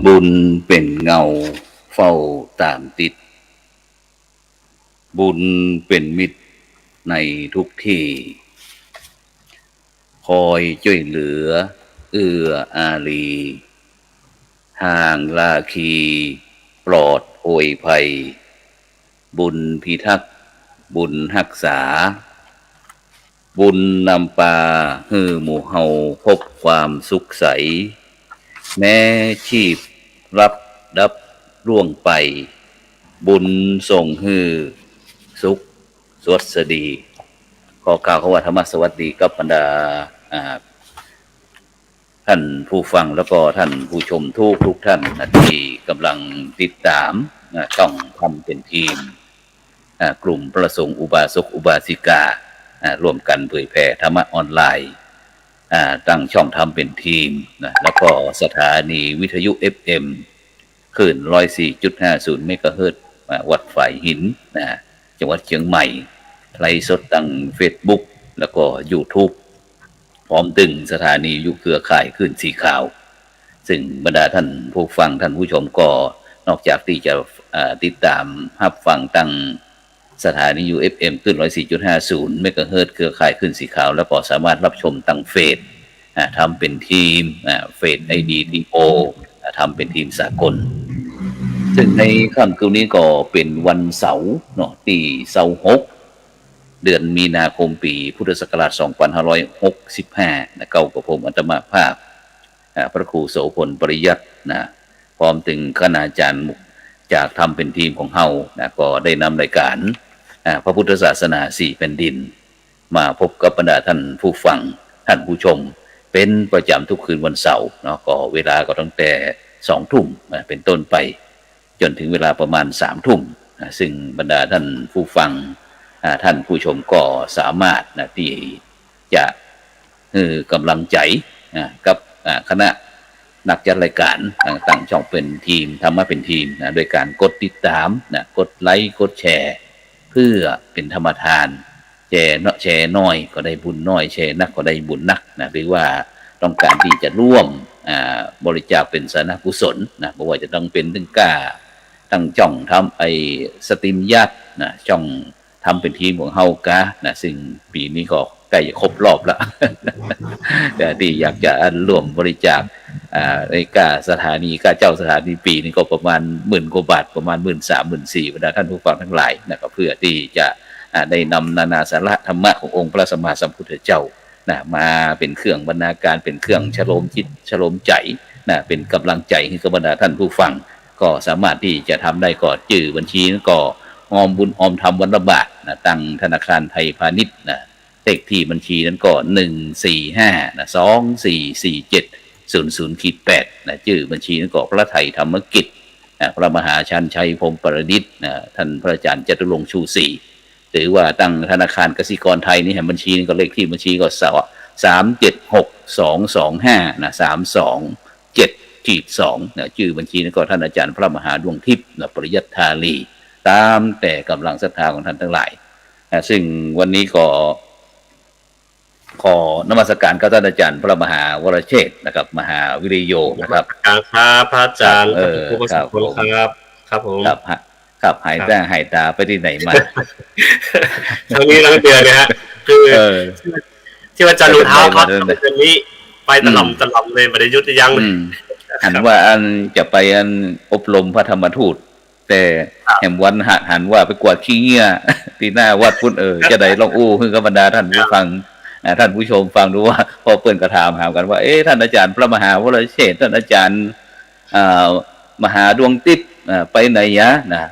บุญเป็นเงาเฝ้าตามติดบุญเป็นมิตรในทุกที่คอยช่วยเหลือเอื้ออารีห่างลาคีปลอดโอยภัยบุญพิทักษ์บุญรักษาบุญนำปาฮือหมู่เฮาพบความสุขใสแม้ชีพรับดับร่วงไปบุญส่งฮือสุขสวัสดีขอกล่าวคำว่าธรรมสวัสดีกับบรรดาท่านผู้ฟังแล้วก็ท่านผู้ชมทุกท่านที่กำลังติดตามช่องทำเป็นทีมกลุ่มประสงค์อุบาสกอุบาสิการ่วมกันเผยแผ่ธรรมะออนไลน์ตั้งช่องทำเป็นทีมแล้วก็สถานีวิทยุ FM คลื่น 104.50 เมกะเฮิรตซ์วัดฝ่ายหินจังหวัดเชียงใหม่ไลฟ์สดทาง Facebook แล้วก็ YouTube พร้อมตึงสถานียุคเครือข่ายคลื่นสีขาวซึ่งบรรดาท่านผู้ฟังท่านผู้ชมก็นอกจากที่จะติดตามรับฟังตั้งสถานี FM คลื่น 104.50 เมกะเฮิรตซ์เครือข่ายคลื่นสีขาวแล้วก็สามารถรับชมตั้งเฟซทำเป็นทีมเฟซ IDTO ทำเป็นทีมสากลซึ่งในค่ำคืนนี้ก็เป็นวันเสาร์เนาะที่26เดือนมีนาคมปีพุทธศักราช2565นะเก่ากับผมอัตมาภาพพระครูโสพลปริยัติพร้อมถึงคณาจารย์จากทำเป็นทีมของเฮาก็ได้นำรายการพระพุทธศาสนา4แผ่นดินมาพบกับบรรดาท่านผู้ฟังท่านผู้ชมเป็นประจำทุกคืนวันเสาร์เนาะก็เวลาก็ตั้งแต่20:00 นเป็นต้นไปจนถึงเวลาประมาณ20:00 นซึ่งบรรดาท่านผู้ฟังท่านผู้ชมก็สามารถที่จะกำลังใจกับคณะนักจัดรายการตั้งช่องเป็นทีมทำมาเป็นทีมโดยการกดติดตามกดไลค์กดแชร์เพื่อเป็นธรรมทานแชร์น้อยก็ได้บุญน้อยแชร์นักก็ได้บุญนักหรือว่าต้องการที่จะร่วมบริจาคเป็นสาธารณกุศลไม่ว่าจะต้องเป็นตั้งจ่องทำสตรีมยัดช่องทำเป็นทีมของเฮากะซึ่งปีนี้ก็ใกล้จะครบรอบแล้ว แต่ที่อยากจะร่วมบริจาคในสถานีเจ้าสถานีปีนี้ก็ประมาณ10,000 กว่าบาทประมาณ 13,000-14,000 บรรดาท่านผู้ฟังทั้งหลายก็เพื่อที่จะได้นำนานาสาระธรรมะขององค์พระสัมมาสัมพุทธเจ้ามาเป็นเครื่องบรรณาการเป็นเครื่องชโลมจิตชโลมใจเป็นกำลังใจให้กับบรรดาท่านผู้ฟังก็สามารถที่จะทำได้ก็จื่อบัญชีนั้นก็ออมบุญออมธรรมวันละบาทตั้งธนาคารไทยพาณิชย์เลขที่บัญชีนั้นก็145244700-8ชื่อบัญชีนั้นก็พระไทยธรรมกิจพระมหาชันชัยพรหมประดิษฐ์ท่านพระอาจารย์จตุรงค์ชูศรีหรือว่าตั้งธนาคารกสิกรไทยนี่บัญชีนี้ก็เลขที่บัญชีก็376225-327-2ชื่อบัญชีนั้นก็ท่านอาจารย์พระมหาดวงทิพย์ปริยัติธาลีตามแต่กำลังศรัทธาของท่านทั้งหลายซึ่งวันนี้ก็ขอนมัสการกับท่านอาจารย์พระมหาวรเชษฐ์นะครับมหาวิริโยนะครับครับพระอาจารย์ผู้ประสบผลครับผมครับหายตาไปที่ไหนมาทั้งนี้ทั้งเดือนนะฮะคือที่ว่าจะรู้เท้าครับเดือนนี้ไปตลอดเลยไม่ได้ยุติยังหันว่าจะไปอบรมพระธรรมทูตแต่แห่งวันหันว่าไปกวาดขี้เงี้ยที่หน้าวัดพุ่นจะได้ลองอู้คือกบรรดาท่านผู้ฟังท่านผู้ชมฟังดูว่าพอเปิ้นก็ถามกันว่าท่านอาจารย์พระมหาวรเชษฐ์ท่านอาจารย์มหาดวงทิพย์ไปไหนนะ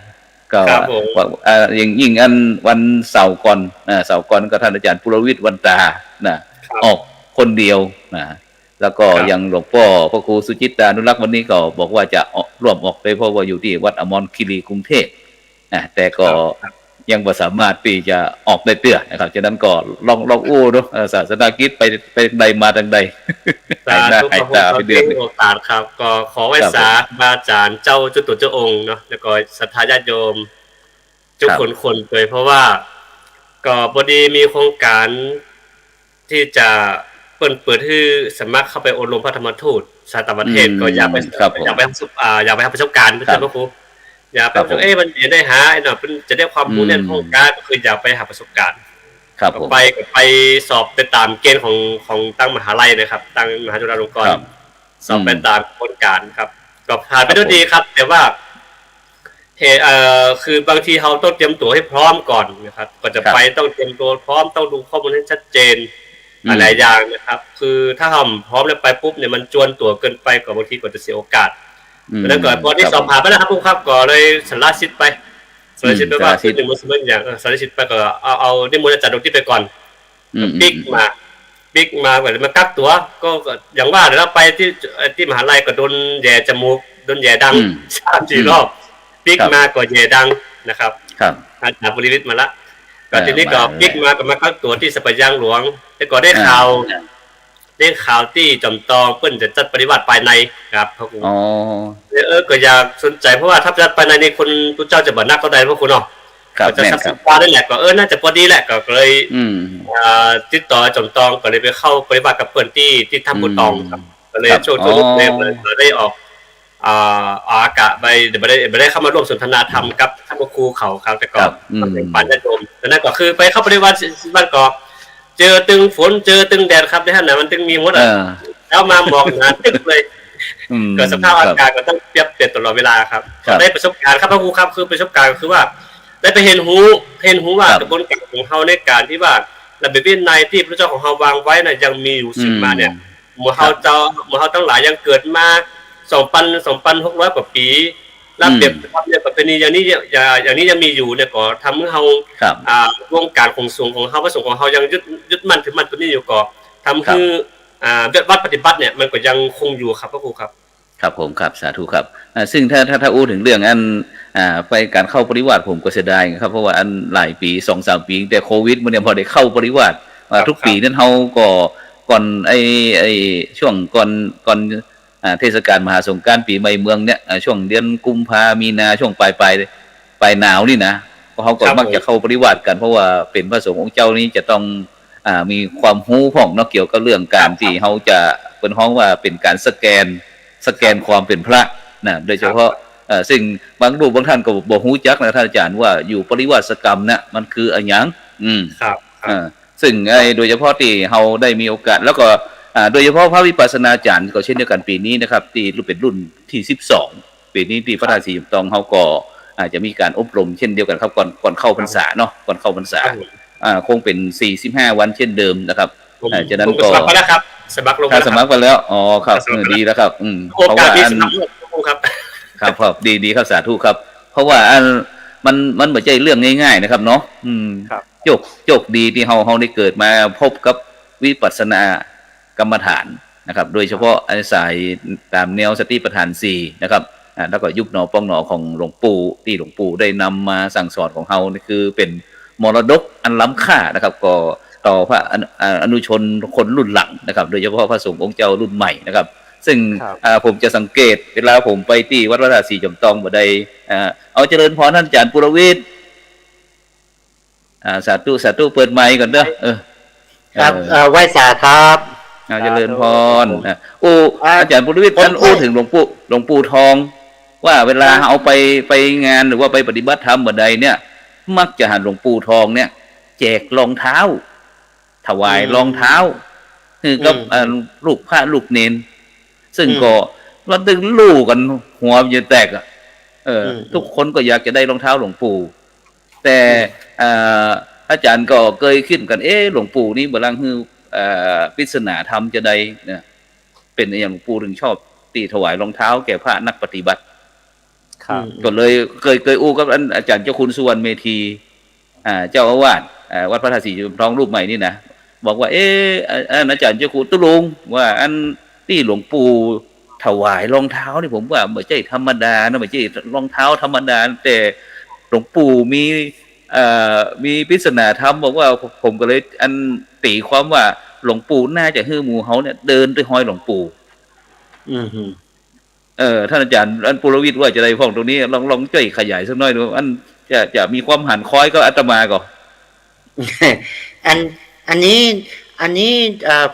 ก็ยิ่งวันเสาร์ก่อนก็ท่านอาจารย์ปุรวิทย์วันตาออกคนเดียวแล้วก็ยังหลวงพ่อพระครูสุจิตตานุรักษ์วันนี้ก็บอกว่าจะร่วมออกไปเพราะว่าอยู่ที่วัดอมรคีรีกรุงเทพแต่ก็ยังบ่สามารถที่จะออกได้เตื้อนะครับฉะนั้นก็ลองอู้ดูศาสนาคริสต์ไปใดมาทางใดหายตาไปเดือนโอกาสครับก็ขอไว้สาอาจารย์เจ้าจุตุเจ้าองค์เนาะแล้วก็ศรัทธาญาติโยมทุกคนเลยเพราะว่าก็พอดีมีโครงการที่จะเปิดให้สมัครเข้าไปอบรมพระธรรมทูต ชาติต่างประเทศก็อยากไป ครับผม อยากไปประสบการณ์ใช่ไหมครูอยากไป ครับผม มันจะได้หาไอ้หน่อยจะได้ความรู้ในโครงการก็คืออยากไปหาประสบการณ์ ครับผม ไปสอบไปตามเกณฑ์ของตั้งมหาลัยนะครับตั้งมหาจุฬาลงกร ครับ ณ์สอบไปตามกระบวนการครับก็ผ่านไปด้วยดีครับ แต่ว่าคือบางทีเราต้องเตรียมตัวให้พร้อมก่อนนะครับก่อนจะไปต้องเตรียมตัวพร้อมต้องดูข้อมูลให้ชัดเจนหลายอย่างนะครับ คือถ้าทำพร้อมแล้วไปปุ๊บเนี่ยมันจวนตัวเกินไปก็บางทีก็จะเสียโอกาสเพราะฉะนั้นก่อนพอที่สอบผ่านไปแล้วครับปุ๊บครับก็เลยสละสิทธิ์ไปสละสิทธิ์ไปว่าคือหนึ่งมุสลิมอย่างสละสิทธิ์ไปก็เอาได้มูลจัดดนตรีไปก่อนบิ๊กมาแบบมากักตัวก็อย่างว่าแล้วไปที่มหาลัยก็โดนแย่จมูกโดนแย่ดัง3-4 รอบบิ๊กมาก็แย่ดังนะครับอาจารย์บริวิทย์มาละก็ทีนี้ก็บิ๊กมาก็มากักตัวที่สปายางหลวงแต่ก็ได้ข่าวที่จอมตองเพิ่นจะจัดปฏิบัติภายในครับพระครูก็อยากสนใจเพราะว่าถ้าจัดภายในนี่คนทุกเจ้าจะบ่นักก็ได้พระครูเนาะก็จะสักษาได้แหละก็น่าจะพอดีแหละก็เลยติดต่อจอมตองก็เลยไปเข้าปฏิบัติกับเพิ่นที่ทำบุญตองครับก็เลยช่วงลูกเล่มเลยได้ออกอากาศไปได้เข้ามาร่วมสนทนาธรรมกับท่านครูเขาครับแต่ก็เป็นปัญญาโยมแต่นั่นก็คือไปเข้าปฏิบัติบ้านก็เจอตึงฝนเจอตึงแดดครับในท่านน่ะมันตึงมีหมดแล้วมาหมอกหนาตึกเลยก็สภาพอากาศก็ต้องเปลี่ยนตลอดเวลาครับได้ประสบการณ์ครับพระครูครับคือประสบการณ์คือว่าได้ไปเห็นหูว่ากระบวนการของเฮาในการที่ว่าระเบียบวินัยที่พระเจ้าของเฮาวางไว้น่ะยังมีอยู่ซึ่งมาเนี่ยหมู่เฮาทั้งหลายยังเกิดมา 2,600 กว่าปีรับเปรียบประเพณีอย่างนี้ยังมีอยู่เนี่ยก็ทำให้เฮาวงการของสงฆ์ของเฮาพระสงฆ์ของเฮายังยึดมั่นถือมั่นตัวนี้อยู่ก็ทำให้วัดปฏิบัติเนี่ยมันก็ยังคงอยู่ครับพระครูครับครับผมครับสาธุครับซึ่งถ้าอู้ถึงเรื่องอันไปการเข้าปริวาสผมก็เสียดายครับเพราะว่าอันหลายปี 2-3 ปีแต่โควิดมันเนี่ยพอได้เข้าปริวาสทุกปีนั้นเฮาก็ก่อนไอ้ช่วงก่อนเทศกาลมหาสงกรานต์ปีใหม่เมืองเนี่ยช่วงเดือนกุมภามีนาช่วงปลายหนาวนี่นะเพราะเขาก็มักจะเข้าปริวาสกันเพราะว่าเป็นพระสงฆ์องค์เจ้านี้จะต้องมีความรู้ของเนาะเกี่ยวกับเรื่องการที่เขาจะเป็นห้องว่าเป็นการสแกนความเป็นพระนะโดยเฉพาะซึ่งบางรูปบางท่านก็บอกฮู้จักนะท่านอาจารย์ว่าอยู่ปริวาสกรรมนะมันคืออะไรอย่างครับซึ่งโดยเฉพาะที่เราได้มีโอกาสแล้วก็โดยเฉพาะพระวิปัสสนาจารย์ก็เช่นเดียวกันปีนี้นะครับที่เป็นรุ่นที่12ปีนี้ที่พระราศีตองเขาก็อาจจะมีการอบรมเช่นเดียวกันครับก่อนเข้าพรรษาเนาะก่อนเข้าพรรษาคงเป็น45 วันเช่นเดิมนะครับฉะนั้นก็สมัครไปแล้วครับสมัครลงสมัครไปแล้วอ๋อครับดีแล้วครับเพราะว่าครับครับดีครับสาธุครับเพราะว่ามันไม่ใช่เรื่องง่ายๆนะครับเนาะโชคดีที่เราได้เกิดมาพบกับวิปัสสนากรรมฐานนะครับโดยเฉพาะสายตามแนวสติปัฏฐาน4นะครับแล้วก็ยุบหนอป้องหนอของหลวงปู่ที่หลวงปู่ได้นำมาสั่งสอนของเรานี่คือเป็นมรดกอันล้ำค่านะครับก็ต่อพระอนุชนคนรุ่นหลังนะครับโดยเฉพาะพระสงฆ์องค์เจ้ารุ่นใหม่นะครับซึ่งผมจะสังเกตเวลาผมไปที่วัดพระธาตุสีจอมทองบ่ได้เอาเจริญพรท่านอาจารย์ปุรวิทย์สาธุเปิดไมค์ก่อนเด้อครับไหว้สาครับเจริญพรอาจารย์ปุรวิทย์ท่านถึงหลวงปู่ทองว่าเวลาเอาไปงานหรือว่าไปปฏิบัติธรรมบ่ใดเนี่ยมักจะหันหลวงปู่ทองเนี่ยแจกรองเท้าถวายรองเท้าคือกับลูกพระลูกเนนซึ่งก็มันตึงลู่กันหัวจะแตกทุกคนก็อยากจะได้รองเท้าหลวงปู่แต่อาจารย์ก็เคยขึ้นกันหลวงปู่นี่บ่ลังฮือปริศนาธรรมจะได้เนี่ยเป็นอย่างหลวงปู่ถึงชอบตีถวายรองเท้าแก่พระนักปฏิบัติก็เลยเคยอู้กับอาจารย์เจ้าคุณสุวรรณเมธีเจ้าอาวาสวัดพระธาตุสีจอมทองรูปใหม่นี่นะบอกว่าอาจารย์เจ้าคุณตุลุงว่าอันที่หลวงปู่ถวายรองเท้านี่ผมว่าไม่ใช่ธรรมดานะไม่ใช่รองเท้าธรรมดาแต่หลวงปู่มีปริศนาธรรมบอกว่าผมก็เลยอันตีความว่าหลวงปู่น่าจะฮื้อหมู่เฮาเนี่ยเดินไปห้อยหลวงปู่ท่านอาจารย์อันปุรวิทย์ว่าจะได้ฟ้องตรงนี้ลองช่วยขยายสักหน่อยดูอันจะมีความหันคล้อยก็อาตมาก่อนอันนี้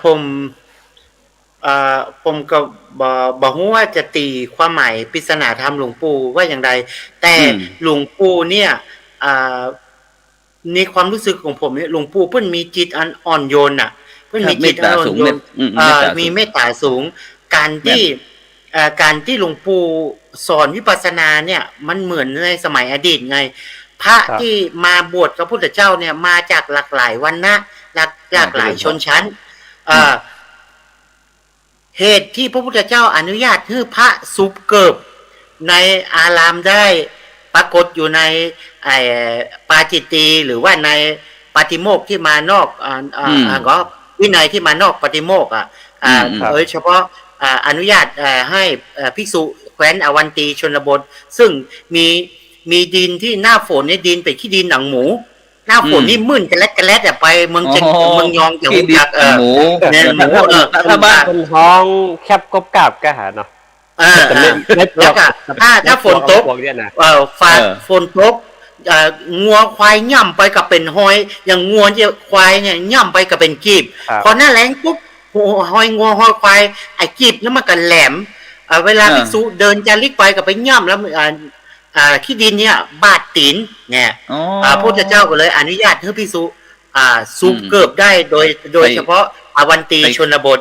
ผม ผมก็บอกว่าจะตีความหมายปริศนาธรรมหลวงปู่ว่าอย่างไรแต่หลวงปู่เนี่ยในความรู้สึกของผมเนี่ยหลวงปู่เพิ่นมีจิตอันอ่อนโยนอ่ะเพิ่นมีจิตอ่อนโยนมีเมตตาสูงการที่หลวงปู่สอนวิปัสสนาเนี่ยมันเหมือนในสมัยอดีตไงพระที่มาบวชกับพระพุทธเจ้าเนี่ยมาจากหลากหลายวรรณะหลากหลายชนชั้นเหตุที่พระพุทธเจ้าอนุญาตให้พระสุปเกิบในอารามได้ปรากฏอยู่ในปาจิตตีหรือว่าในปาติโมกข์ที่มานอกก็วินัยที่มานอกปาติโมกข์โดยเฉพาะอนุญาตให้ภิกษุแคว้นอวันตีชนบทซึ่งมีดินที่หน้าฝนนี่ดินเป็นขี้ดินหนังหมูหน้าฝนนี่มึนกันแลดไปเมืองยองจะรู้จักเนี่ยหมูถ้าบ้านเป็นท้องแคบกบกาบก็หาเนาะแล้วก็ถ้าฝนตกฟ้าฝนตกงัวควายย่ำไปกับเป็นหอยอย่างงัวเนี่ยควายเนี่ยย่ำไปกับเป็นกีบพอหน้าแล้งปุ๊บหอยงัวหอยควายไอ้กีบนั่นมันกันแหลมเวลาภิกษุเดินจาริกไปกับไปย่ำแล้วขี้ดินเนี่ยบาดตีนเนี่ยพระพุทธเจ้าก็เลยอนุญาตให้ภิกษุสูบเกิบได้โดยเฉพาะอวันตีชนบท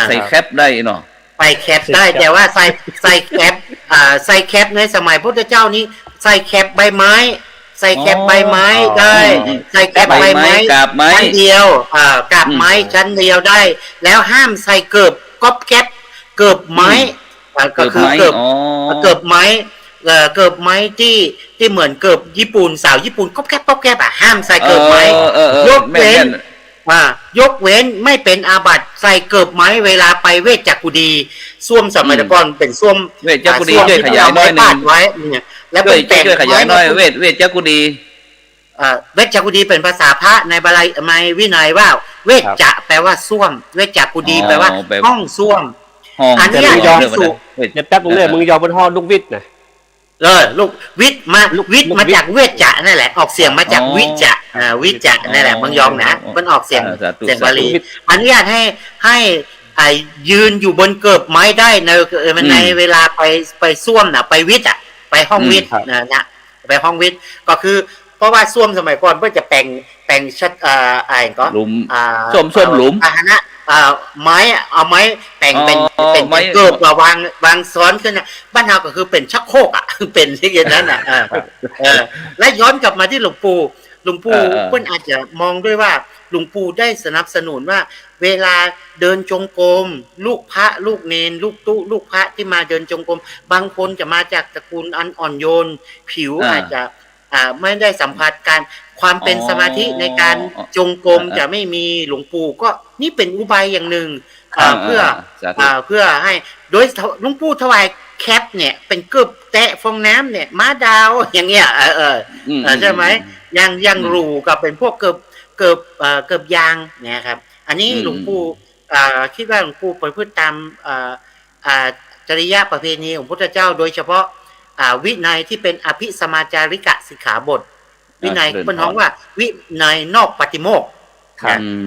ใส่แคปได้เนาะใส่แคปได้แต่ว่าใส่แคปใส่แคปในสมัยพระพุทธเจ้านี้ใส่แคปใบไม้ใส่แคปใบไม้ได้ใส่แคปใบไม้ชั้นเดียวกาบไม้ชั้นเดียวได้แล้วห้ามใส่เกิบก๊อบแคปเกิบไม้ก็คือเกิบไม้เกิบไม้ที่เหมือนเกิบญี่ปุ่นสาวญี่ปุ่นก๊อบแคบห้ามใส่เกิบไม้ยกเว้นไม่เป็นอาบัติใส่เกิบไม้เวลาไปเวชจักกุดีส้วมสมัยก่อนเป็นส้วมเวชจักกุดีด้วยขยายน้อยนึงไว้เนี่ยแล้วเป็นแต่ด้วยขยายน้อยเวชจักกุดีเวชจักกุดีเป็นภาษาพระในบาลีในวินัยว่าเวชจะแปลว่าส้วมเวชจักกุดีแปลว่าห้องส้วมอันนี้ยอมสุเดี๋ยวแป๊บนึงเลยมึงยอมบนห้องลูกวิทย์นะลูกวิทย์มาจากเวชจะนั่นแหละออกเสียงมาจากวิจะนั่นแหละมึงยอมนะมันออกเสียงบาลีอนุญาตให้ยืนอยู่บนเกิบไม้ได้ในเวลาไปส้วมน่ะไปวิทย์ไปห้องวิทย์นะไปห้องวิทย์ก็คือเพราะว่าส้วมสมัยก่อนเพื่อจะแปลงชัดก็หลุมส้วมหลุมไม้เอาไม้แต่งเป็นเกิบวางซ้อนขึ้นนะบ้านเราก็คือเป็นชักโครกเป็นที่อย่างนั้นและย้อนกลับมาที่หลวงปู่เพื่อนอาจจะมองด้วยว่าหลวงปู่ได้สนับสนุนว่าเวลาเดินจงกรมลูกพระลูกเนรลูกตู้ลูกพระที่มาเดินจงกรมบางคนจะมาจากตระกูลอันอ่อนโยนผิวอาจจะไม่ได้สัมผัสการความเป็นสมาธิในการจงกรมจะไม่มีหลวงปู่ก็นี่เป็นอุบายอย่างหนึ่งเพื่อให้โดยหลวงปู่ถวายแคปเนี่ยเป็นเกือบแตะฟองน้ำเนี่ยม้าดาวอย่างเงี้ยใช่ไหมยังรูกับเป็นพวกเกือบยางเนี่ยครับอันนี้หลวงปู่คิดว่าหลวงปู่ประพฤติตามจริยประเพณีของพุทธเจ้าโดยเฉพาะวินัยที่เป็นอภิสมาจาริกะสิกขาบทวินัยเป็นท้องว่าวินัยนอกปฏิโมกข์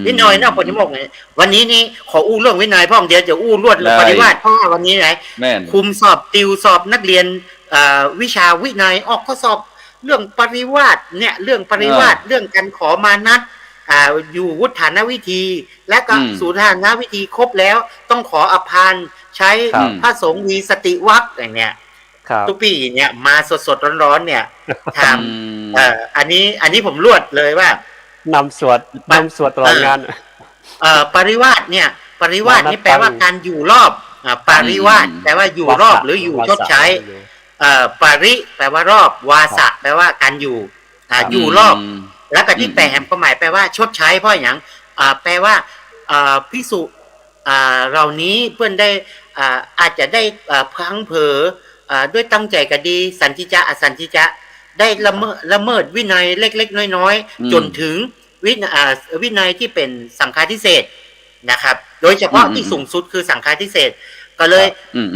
วินัยนอกปฏิโมกข์เนี่ยวันนี้นี่ขออู้เรื่องวินัยพ่อเดียวจะอู้รวดปฏิวัติเพราะวันนี้ไหนคุมสอบติวสอบนักเรียนวิชาวินัยออกข้อสอบเรื่องปริวาสเนี่ยเรื่องปริวาสเรื่องการขอมานัดอยู่วุฒานวิธีและก็สูตรฐานวิธีครบแล้วต้องขออภานใช้พระสงฆ์มีสติวัคอย่างเนี้ยทุกปีเนี่ยมาสดๆร้อนๆเนี่ยทำอันนี้ผมรวดเลยว่านำสวดตลอดงานปริวาสเนี่ยปริวาสนี่แปลว่าการอยู่รอบปริวาสแปลว่าอยู่รอบหรืออยู่ชดใช้ปริแปลว่ารอบวาสะแปลว่าการอยู่รอบแล้วก็ที่แปลแหมความหมายแปลว่าชดใช้เพราะอย่างแปลว่าภิกษุเหล่านี้เพื่อนได้อาจจะได้พลั้งเผลอด้วยตั้งใจก็ดีสันติจะอสันติจะได้ละเมิดวินัยเล็กๆน้อยๆจนถึงวินัยที่เป็นสังฆาทิเศษนะครับโดยเฉพาะที่สูงสุดคือสังฆาทิเศษก็เลย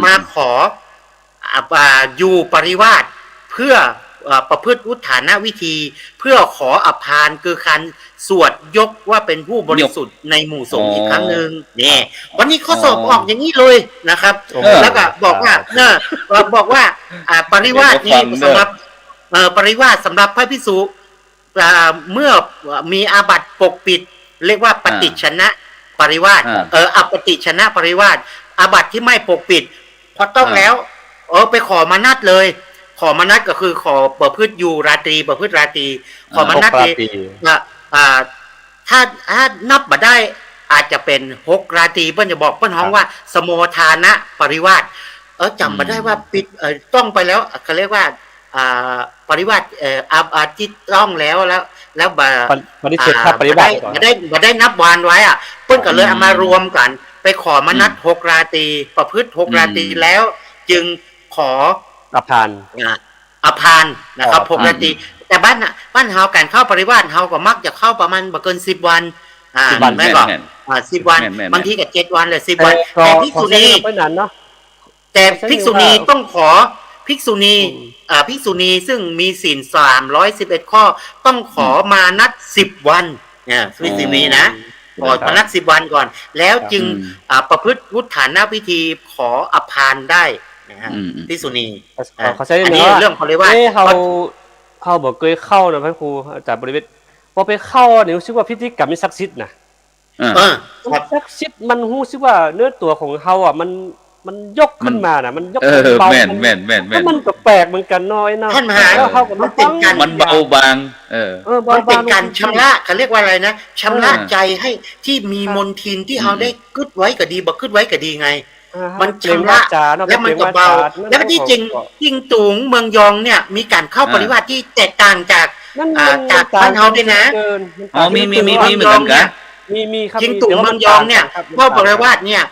มาขออยู่ปริวาสเพื่อ ประพฤติวุฒานวิธี เพื่อขออภานคือการสวดยกว่าเป็นผู้บริสุทธิ์ในหมู่สงฆ์อีกครั้งหนึ่งนี่วันนี้ข้อสอบออกอย่างนี้เลยนะครับแล้วก็บอกว่าบอกว่าปริวาสนี้สำหรับปริวาสสำหรับพระภิกษุเมื่อมีอาบัติปกปิดเรียกว่าปฏิชนะปริวาสอปฏิชนะปริวาสอาบัติที่ไม่ปกปิดพอต้องแล้วไปขอมานัดเลยขอมานัดก็คือขอประพฤติอยู่ราตรีประพฤติราตรีขอมานัดถ้านับมาได้อาจจะเป็น6ราตรีเพิ่นจะบอกเพิ่นฮ้องว่าสโมทานะปริวาสจำมาได้ว่าปิดต้องไปแล้วเขาเรียกว่าปริวาสที่ต้องแล้วปฏิเสธปริวาสมาได้นับวานไว้เพิ่นก็เลยเอามารวมกันไปขอมานัด6ราตรีประพฤติ6ราตรีแล้วจึงขออภานนะครับ6ราตรีแต่บ้านเฮาการเข้าปริวาสเฮาก็มักจะเข้าประมาณบ่เกิน10วันแม่นบ่10วันบางทีก็7วันเลย10วันแต่ภิกษุณีแต่ภิกษุณีต้องขอภิกษุณีซึ่งมีศีล311ข้อต้องขอมานัด10วันภิกษุณีนะขอมานัด10วันก่อนแล้วจึงประพฤติวุฒานวิธีขออภานได้ภิกษุณีเขาใช้เรื่องเขาเรียกว่าเขาบอกเคยเข้านะพระครูอาจารย์บริเวณพอไปเข้าเนี่ยรู้สึกว่าพิธีกรรมมันศักดิ์สิทธิ์นะศักดิ์สิทธิ์มันรู้สึกว่าเนื้อตัวของเขามันยกขึ้นมานะมันยกเบาแม่นมันก็แปลกเหมือนกันน้อยนะท่านมหามันเป็นการมันเบาบางมันเป็นการชำระเขาเรียกว่าอะไรนะชำระใจให้ที่มีมนทินที่เขาได้กึดไว้ก็ดีบ่กึดไว้ก็ดีไงมันชำระแล้วมันก็เบาแล้วที่จริงตุงเมืองยองเนี่ยมีการเข้าปริวาสที่แตกต่างจากบ้านเฮาด้วยนะมีเหมือนกันนะมีจริงตุงเมืองยองเนี่ยเข้าปริวาสเนี่ย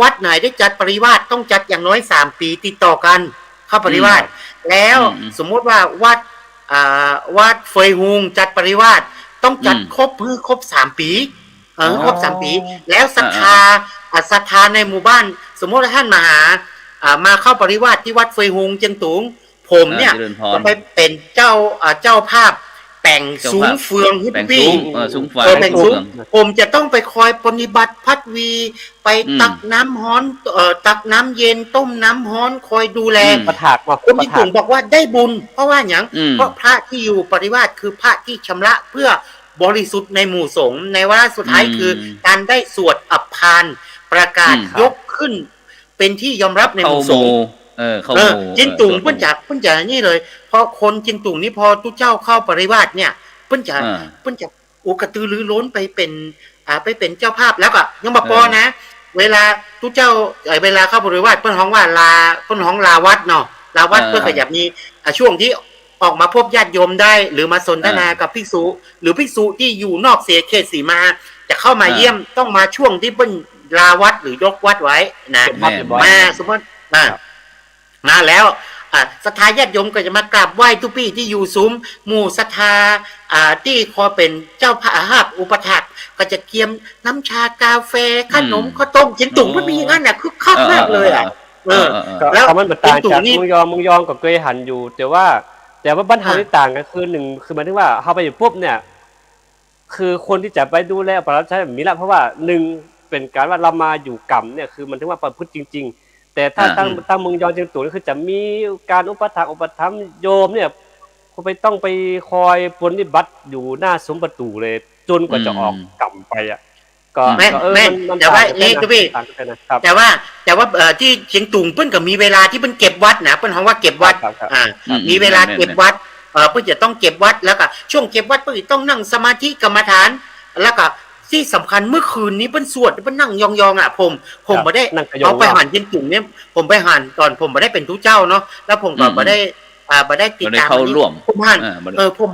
วัดไหนได้จัดปริวาสต้องจัดอย่างน้อย3ปีติดต่อกันเข้าปริวาสแล้วสมมุติว่าวัดเฟยฮุงจัดปริวาสต้องจัดครบ3ปีครบ3ปีแล้วศรัทธาในหมู่บ้านสมมติว่าท่านมาเข้าปริวาสที่วัดเฟยฮุงเจียงตุงผมเนี่ยจะไปเป็นเจ้าภาพแต่งสูงเฟืองฮิปปี้แต่งสูงผมจะต้องไปคอยปฏิบัติพัดวีไปตักน้ำฮ้อนตักน้ำเย็นต้มน้ำฮ้อนคอยดูแลประถากคนที่ตุงบอกว่าได้บุญเพราะว่าอย่างเพราะพระที่อยู่ปริวาสคือพระที่ชำระเพื่อบริสุทธิ์ในหมู่สงฆ์ในวาระสุดท้ายคือการได้สวดอภานประกาศยกขึ้นเป็นที่ยอมรับในหมู่สงฆ์จินตุงเพิ่นจะนี่เลยพอคนจินตุงนี่พอทุกเจ้าเข้าปริวาสเนี่ยเพิ่นจะกระตือรือร้นไปเป็นเจ้าภาพแล้วก็ยังบ่พอนะเวลาทุกเจ้าเวลาเข้าปริวาสเพิ่นฮ้องว่าเพิ่นฮ้องลาวัดเนาะลาวัดเพื่อขยับมีช่วงที่ออกมาพบญาติโยมได้หรือมาสนทนากับภิกษุหรือภิกษุที่อยู่นอกเขตสีมาจะเข้ามาเยี่ยมต้องมาช่วงที่เพิ่นลาวัดหรือยกวัดไว้นะมาสมมติมาแล้วศรัทธาญาติโยมก็จะมากราบไหว้ทุกปีที่อยู่ซุ้มหมู่ศรัทธาที่คอยเป็นเจ้าภาพอุปถัมภ์ก็จะเกียมน้ำชากาแฟขนมข้าวต้มจินตุงมันมีอย่างนั้นน่ะคึกคักมากเลยแล้วมันต่างจากมึงยอมกับเกยหันอยู่แต่ว่าปัญหาที่ต่างกันคือ1คือหมายถึงว่าเฮาไปอยู่ปุ๊บเนี่ยคือคนที่จะไปดูแลปรับใช้แบบนี้ละเพราะว่า1เป็นการว่าเรามาอยู่กรรมเนี่ยคือมันถึงว่าประพฤติจริงๆแต่ถ้าตั้งเมืองยองเชียงตุงคือจะมีการอุปถัมภ์โยมเนี่ยเขาไปต้องไปคอยปฏิบัติอยู่หน้าซุ้มประตูเลยจนกว่าจะออกกรรมไปก็แม่แต่ว่านี่ก็พี่แต่ว่าที่เชียงตุงเพิ่นก็มีเวลาที่เพิ่นเก็บวัดนะเพิ่นฮ้องว่าเก็บวัดมีเวลาเก็บวัดเพิ่นจะต้องเก็บวัดแล้วก็ช่วงเก็บวัดเพิ่นต้องนั่งสมาธิกรรมฐานแล้วก็ที่สำคัญเมื่อคืนนี้เพิ่นสวดเพิ่นนั่งยองๆผมบ่ได้เอาไปหันเชียงตุงเนี่ยผมไปหันตอนผมบ่ได้เป็นทุกเจ้าเนาะแล้วผมก็บ่ได้ติดตามผม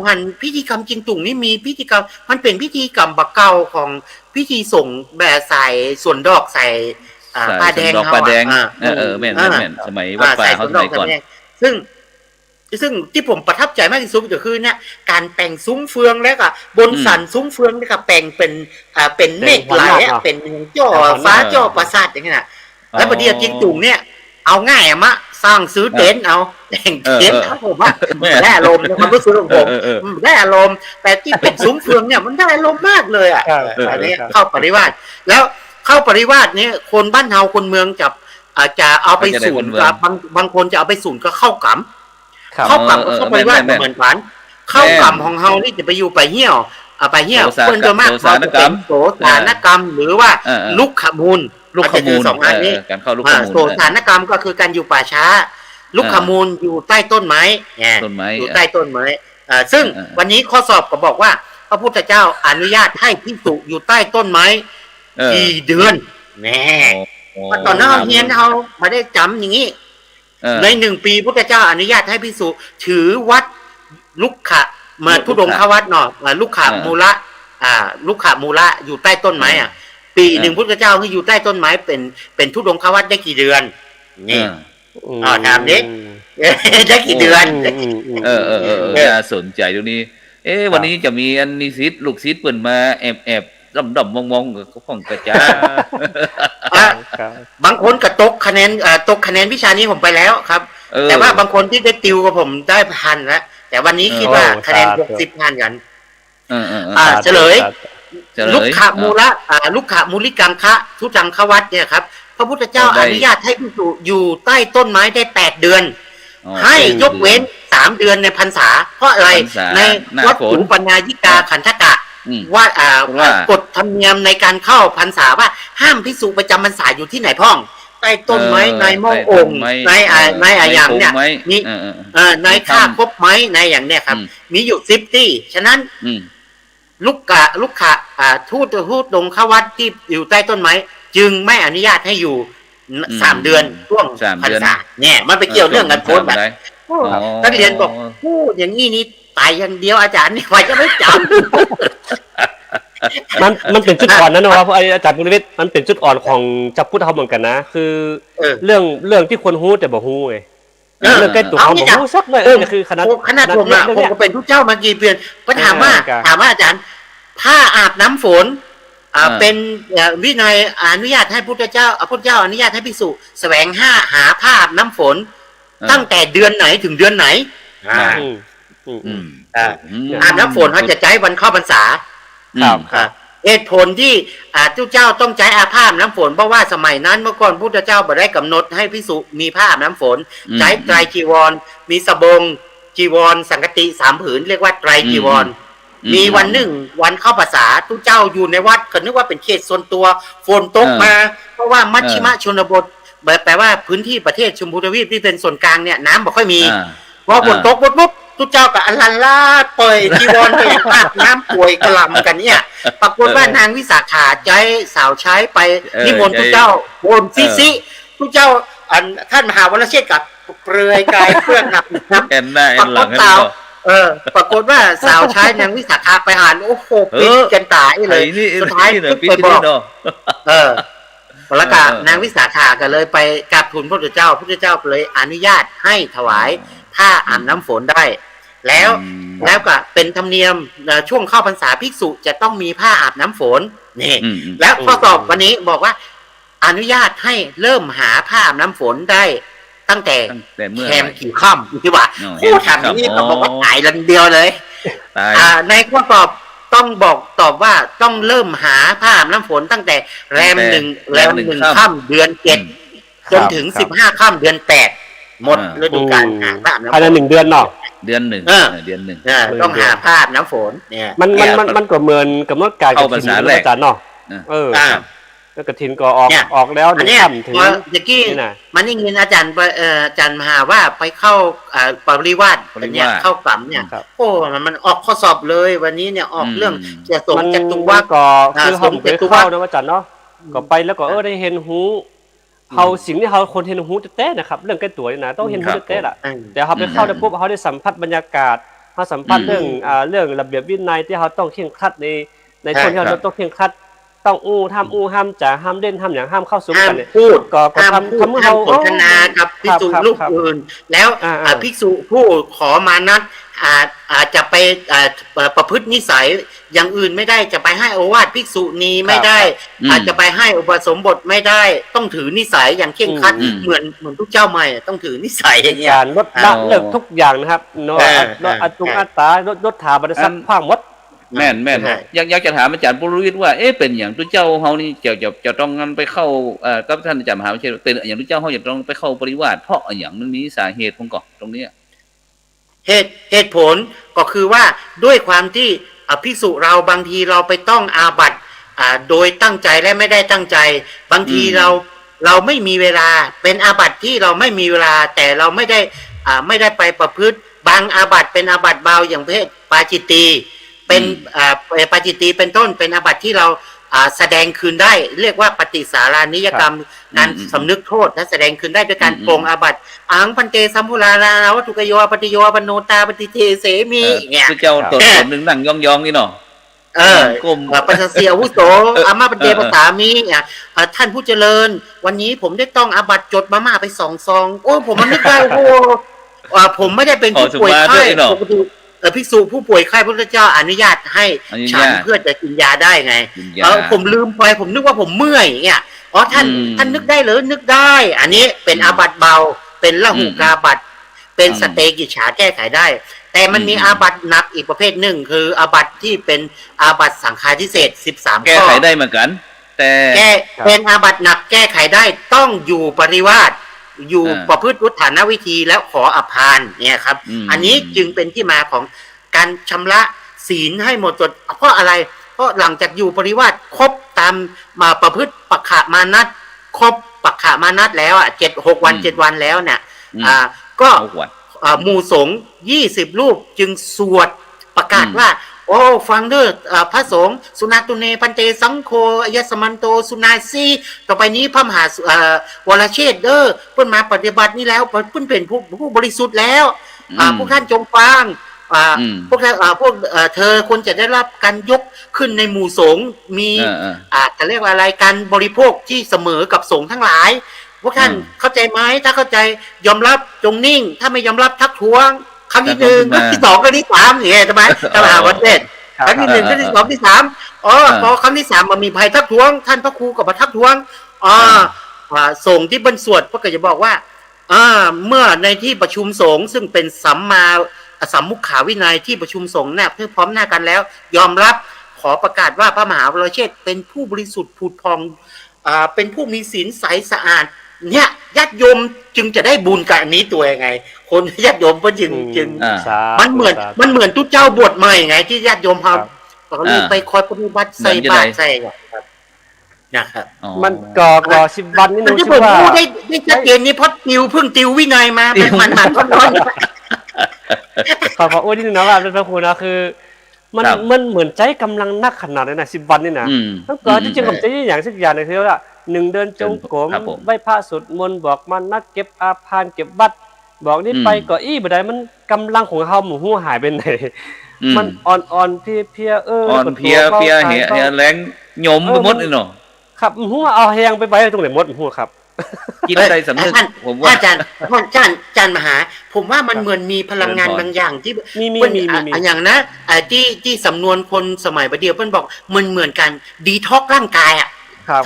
หันพิธีกรรมเชียงตุงนี่มีพิธีกรรมมันเป็นพิธีกรรมบักเก่าของพิธีส่งแบบใส่ส่วนดอกใส่ปลาแดงเฮาแม่นสมัยวัดป่าเฮาสมัยก่อนซึ่งที่ผมประทับใจมากที่สุดก็คือเนี่ยการแต่งซุ้มเฟืองแล้วก็บนสันซุ้มเฟืองนี่ก็แต่งเป็นเมฆไหลเป็นจ่อฟ้าจ่อปราสาทอย่างนี้นะแล้วประเดี๋ยวจิงตุงเนี่ยเอาง่ายมะ สร้างซื้อเต็นท์เอาแต่งเต็นท์ครับผมว่าได้อารมณ์ในความรู้สึกของผมได้อารมณ์แต่ที่เป็นซุ้มเฟืองเนี่ยมันได้อารมณ์มากเลยอ่ะอันนี้เข้าปริวาสแล้วเข้าปริวาสนี้คนบ้านเฮาคนเมืองจะเอาไปสูนบางคนจะเอาไปสูนก็เข้ากำเข้ากำก็เข้าปริวาสเหมือนกันเข้ากำของเฮานี่จะไปอยู่ไปเหี่ยวไปเหี่ยวคนโดยมากเขาจะเป็นโสถานกรรมหรือว่าลุกขมูลสองอันนี้โสถานกรรมก็คือการอยู่ป่าช้าลุกขมูลอยู่ใต้ต้นไม้อยู่ใต้ต้นไม้ซึ่งวันนี้ข้อสอบก็บอกว่าพระพุทธเจ้าอนุญาตให้ภิกษุอยู่ใต้ต้นไม้กี่เดือนแน่ตอนนั้นเฮียนเขามาได้จำอย่างนี้ใน1 ปีพุทธเจ้าอนุญาตให้ภิกษุถือวัดลุกขะมาทุดงควัดเนาะลุกขะมูละลุกขะมูละอยู่ใต้ต้นไม้ปีหนึ่งพุทธเจ้าให้อยู่ใต้ต้นไม้เป็นทุดงควัดได้กี่เดือนนี่ถามนี้ได้กี่เดือนน่าสนใจตรงนี้วันนี้จะมีอันนิสิตลูกศิษย์เปิ่นมาแอบดำมองเขาของกระจาบางคนก็ตกคะแนนวิชานี้ผมไปแล้วครับแต่ว่าบางคนที่ได้ติวกับผมได้พันแล้วแต่วันนี้คิดว่าคะแนน60 พันกันเฉลยลุกขมูละลุกขมูลิกังคะทุจังควัตเนี่ยครับพระพุทธเจ้าอนุญาตให้ภิกษุอยู่ใต้ต้นไม้ได้8 เดือนให้ยกเว้น3 เดือนในพรรษาเพราะอะไรในวัตถุปัญญายิกาขันธกะว่ากฎธรรมเนียมในการเข้าพรรษาว่าห้ามภิกษุประจำพรรษาอยู่ที่ไหนพ่องใต้ต้นไม้ในหม้อองค์ในอาอย่างเนี่ยนี่ในข้าคบไม้ในอย่างเนี้ยครับมีอยู่10 ที่ฉะนั้นลูกขะทูตดงขวัตที่อยู่ใต้ต้นไม้จึงไม่อนุญาตให้อยู่3 เดือนช่วงพรรษาเนี่ยมันไปเกี่ยวเรื่องกันโพสแบบนักเรียนบอกพูดอย่างนี้นี่ตายอย่างเดียวอาจารย์นี่ว่าจะไม่จำมันเป็นจุดอ่อนนะเนาะเพราะอาจารย์บุญวิทย์มันเป็นจุดอ่อนของจับพุทธธรรมเหมือนกันนะคือเรื่องที่ควรฮู้แต่บ่ฮู้ไงเรื่องใกล้ตัวเขาบ่ฮู้สักเลยคือขนาดผมก็เป็นทุกเจ้ามากี่เดือนก็ถามว่าอาจารย์ผ้าอาบน้ำฝนเป็นวินัยอนุญาตให้พุทธเจ้าอนุญาตให้ภิกษุแสวงหาผ้าอาบน้ำฝนตั้งแต่เดือนไหนถึงเดือนไหนอาบน้ำฝนเขาจะใช้วันเข้าพรรษาเหตุผลที่เจ้าต้องใช้ผ้าอาบน้ำฝนเพราะว่าสมัยนั้นเมื่อก่อนพุทธเจ้าบ่ได้กำหนดให้ภิกษุมีผ้าอาบน้ำฝนใช้ไตรจีวรมีสบงจีวรสังฆติ3 ผืนเรียกว่าไตรจีวรมีวันหนึ่งวันเข้าพรรษาทุกเจ้าอยู่ในวัดก็นึกว่าเป็นเขตส่วนตัวฝนตกมาเพราะว่ามัชชิมชนบทแปลว่าพื้นที่ประเทศชมพูทวีปที่เป็นส่วนกลางเนี่ยน้ำบ่ค่อยมีพอฝนตกปุ๊บทุกเจ้าก็อันลันลาเปิดจีวรไปอาบน้ำป่วยกระลำกันเนี่ยปรากฏว่านางวิสาขาใจสาวใช้ไปนิมนต์ทุกเจ้าโอนซิทุกเจ้าท่านมหาวรเชษฐ์กับเปลือยกายเพื่อนหนักปรากฏปรากฏว่าสาวใช้นางวิสาขาไปหาโอ้โหปิดกันตายเลยสุดท้ายไปบอกแล้วก็นางวิสาขาก็เลยไปกราบทูลพระพุทธเจ้าเลยอนุญาตให้ถวายผ้าอาบน้ำฝนได้แล้วก็เป็นธรรมเนียมช่วงเข้าพรรษาภิกษุจะต้องมีผ้าอาบน้ำฝนนี่แล้วข้อสอบวันนี้บอกว่าอนุญาตให้เริ่มหาผ้าอาบน้ำฝนได้ตั้งแต่แคมกี่ค่ำที่ว่าผู้ทำนี่ก็บอกว่าตายลันเดียวเลยในข้อสอบต้องตอบว่าต้องเริ่มหาผ้าอาบน้ำฝนตั้งแต่แรมหนึ่งค่ำเดือน7จนถึง15 ค่ำเดือน8หมดฤดูกาลหาผ้าอาบน้ำฝนภายใน1 เดือนเนาะเดือน 1ต้องหาผ้าอาบน้ำฝนเนี่ยมันก็เหมือนกำหนดการกับภาษาแรกเนาะแล้วกฐินก็ออกแล้ว1 ค่ำถึงเมื่อกี้มันได้ยินอาจารย์มหาว่าไปเข้าปริวาสเนี่ยเข้ากรรมเนี่ยโอ้มันออกข้อสอบเลยวันนี้เนี่ยออกเรื่องจะส่งจตุวาก็คือเฮาไปเข้านะอาจารย์เนาะก็ไปแล้วก็ได้เห็นหูเฮาสิ่งที่เฮาคนเห็นหูแท้ๆนะครับเรื่องใกล้ตัวนี่นะต้องเห็นหูแท้ๆล่ะแต่เฮาไปเข้าได้ปุ๊บเฮาได้สัมผัสบรรยากาศเฮาสัมผัสเรื่องระเบียบวินัยที่เฮาต้องเคร่งครัดในช่วงที่เราต้องเคร่งครัด ต้องห้ามจ่าห้ามเล่นห้ามอย่างห้ามเข้าซุ้ม ห้า กั ม นเนี่ย พูด ก็ ห้าม ทำ พูด ทำ ห้าม เขา สนทนากับภิกษุ ครับ รูป ครับ อื่น แล้ว อ่า ภิกษุผู้ขอมานัดอาจจะไปประพฤตินิสัยอย่างอื่นไม่ได้จะไปให้โอวาทภิกษุณีไม่ได้ อาจจะไปให้อุปสมบทไม่ได้ต้องถือนิสัยอย่างเคร่งครัดเหมือนทุกเจ้าใหม่ต้องถือนิสัยอย่างเงี้ย การลดละเลิกทุกอย่างนะครับเนาะลดอัตราลดถาบริษัทพังหมด แม่นอยากจะถามอาจารย์ปุรวิทย์ว่าเป็นอย่างทุกเจ้าเฮานี่จะต้องงั้นไปเข้ากับท่านอาจารย์มหาวิเชษฐ์เป็นอย่างทุกเจ้าเฮาจะต้องไปเข้าปริวาสเพราะอย่างมันมีสาเหตุของก่อนตรงนี้เหตุผลก็คือว่าด้วยความที่ภิกษุเราบางทีเราไปต้องอาบัติโดยตั้งใจและไม่ได้ตั้งใจบางทีเราไม่มีเวลาเป็นอาบัติที่เราไม่มีเวลาแต่เราไม่ได้ไปประพฤติบางอาบัติเป็นอาบัติเบาอย่างประเภทปาจิตตีเป็นปาจิตตีเป็นต้นเป็นอาบัติที่เราแสดงคืนได้เรียกว่าปฏิสารานิยกรรมการสำนึกโทษและแสดงคืนได้ด้วยการโปรงอาบัติอังพันเตสัมภุราราวัตถุกโยปฏิโยปโนตาปฏิเทเสมีเนี่ย ทุกเจ้าตัวหนึ่งนั่งยองๆนี่เนาะกลมปัสเสียวุโสอามาปเตปสามีท่านผู้เจริญวันนี้ผมได้ต้องอาบัติจดมาม่าไป2 ซองโอ้ผมมันนึกได้โอ้ผมไม่ได้เป็นผู้ป่วยไข้ภิกษุผู้ป่วยไข้พระพุทธเจ้าอนุญาตให้ฉันเพื่อจะกินยาได้ไงผมลืมไปผมนึกว่าผมเมื่อยเนี่ยท่านนึกได้หรือนึกได้อันนี้เป็นอาบัติเบาเป็นละหุกาบัติเป็นสเตกิจฉาแก้ไขได้แต่มันมีอาบัติหนักอีกประเภทหนึ่งคืออาบัติที่เป็นอาบัติสังฆาทิเศษ13 แก้ไขได้เหมือนกัน แต่เป็นอาบัติหนักแก้ไขได้ต้องอยู่ปริวาสอยู่ประพฤติวุฒานวิธีแล้วขออภานเนี่ยครับอันนี้จึงเป็นที่มาของการชำระศีลให้หมดจดเพราะอะไรเพราะหลังจากอยู่ปริวาสครบตามมาประพฤติปักขมานัตครบปักขมานัตแล้ว6 วัน 7 วันแล้วเนี่ยก็หมู่สงฆ์20 รูปจึงสวดประกาศว่าโอ้ฟังเด้อพระสงฆ์สุนาตุเนพันเตสังโฆอายสมันโตสุนาซีต่อไปนี้พระมหาวรเชษเด้อเพิ่นมาปฏิบัตินี้แล้วเพิ่นเป็นผู้บริสุทธิ์แล้วพวกท่านจงฟังพวกเธอควรจะได้รับการยกขึ้นในหมู่สงฆ์มีจะเรียกว่าอะไรการบริโภคที่เสมอกับสงฆ์ทั้งหลายพวกท่านเข้าใจไหมถ้าเข้าใจยอมรับจงนิ่งถ้าไม่ยอมรับทักท้วงครั้งที่ 1ครั้งที่ 2ครั้งที่ 3อย่างเงี้ยใช่ไหมตามหาวัดเทศครั้งที่ 1ครั้งที่ 2 ที่ 3พอครั้งที่ 3มันมีภัยทักท้วงท่านพระครูก็มาทักท้วงส่งที่บรรสวดพระก็จะบอกว่าเมื่อในที่ประชุมสงฆ์ซึ่งเป็นสัมมุขาวินัยที่ประชุมสงฆ์เนี่ยเพื่อพร้อมหน้ากันแล้วยอมรับขอประกาศว่าพระมหาวรเชษฐ์เป็นผู้บริสุทธิ์ผุดพองเป็นผู้มีศีลใสสะอาดเนี่ยญาติโยมจึงจะได้บุญกับอันนี้ตัวยังไงคนญาติโยมก็จึงมันเหมือนทุกเจ้าบวชใหม่ไงที่ญาติโยมเขาไปคอยปฏิบัติใส่บาตรใส่นะครับมันกอกรอ10 วันนี่หนูชื่อว่าได้ชัดเจนนี่เพราะเพิ่งติววินัยมาเป็นมันร้อนขออ้วนนิดนึงนะว่าเป็นพระครูนะคือมันเหมือนใจกำลังนักขนาดนั้นนะ10 วันนี่นะแล้วก็ที่จริงผมจะอย่างสักอย่างนึงคือว่า1 เดินจงกรมไหว้พระสวดมนต์บอกมันนักเก็บอาภานเก็บบัตรบอกนี่ไปก็บ่ได้มันกำลังของเฮาหมู่ฮู้หายไปไหนมันอ่อนๆเพียอ่อนเพียเหี่ยแรงหยมไปหมดเลยเนาะครับฮู้เอาแฮงไปไว้ตรงไหนหมดฮู้ครับกินได้สำนึกผมว่าอาจารย์มหาผมว่ามันเหมือนมีพลังงานบางอย่างที่มีอย่างนะที่สำนวนคนสมัยประเดี๋ยวเพิ่นบอกมันเหมือนกันดีท็อกร่างกายอ่ะ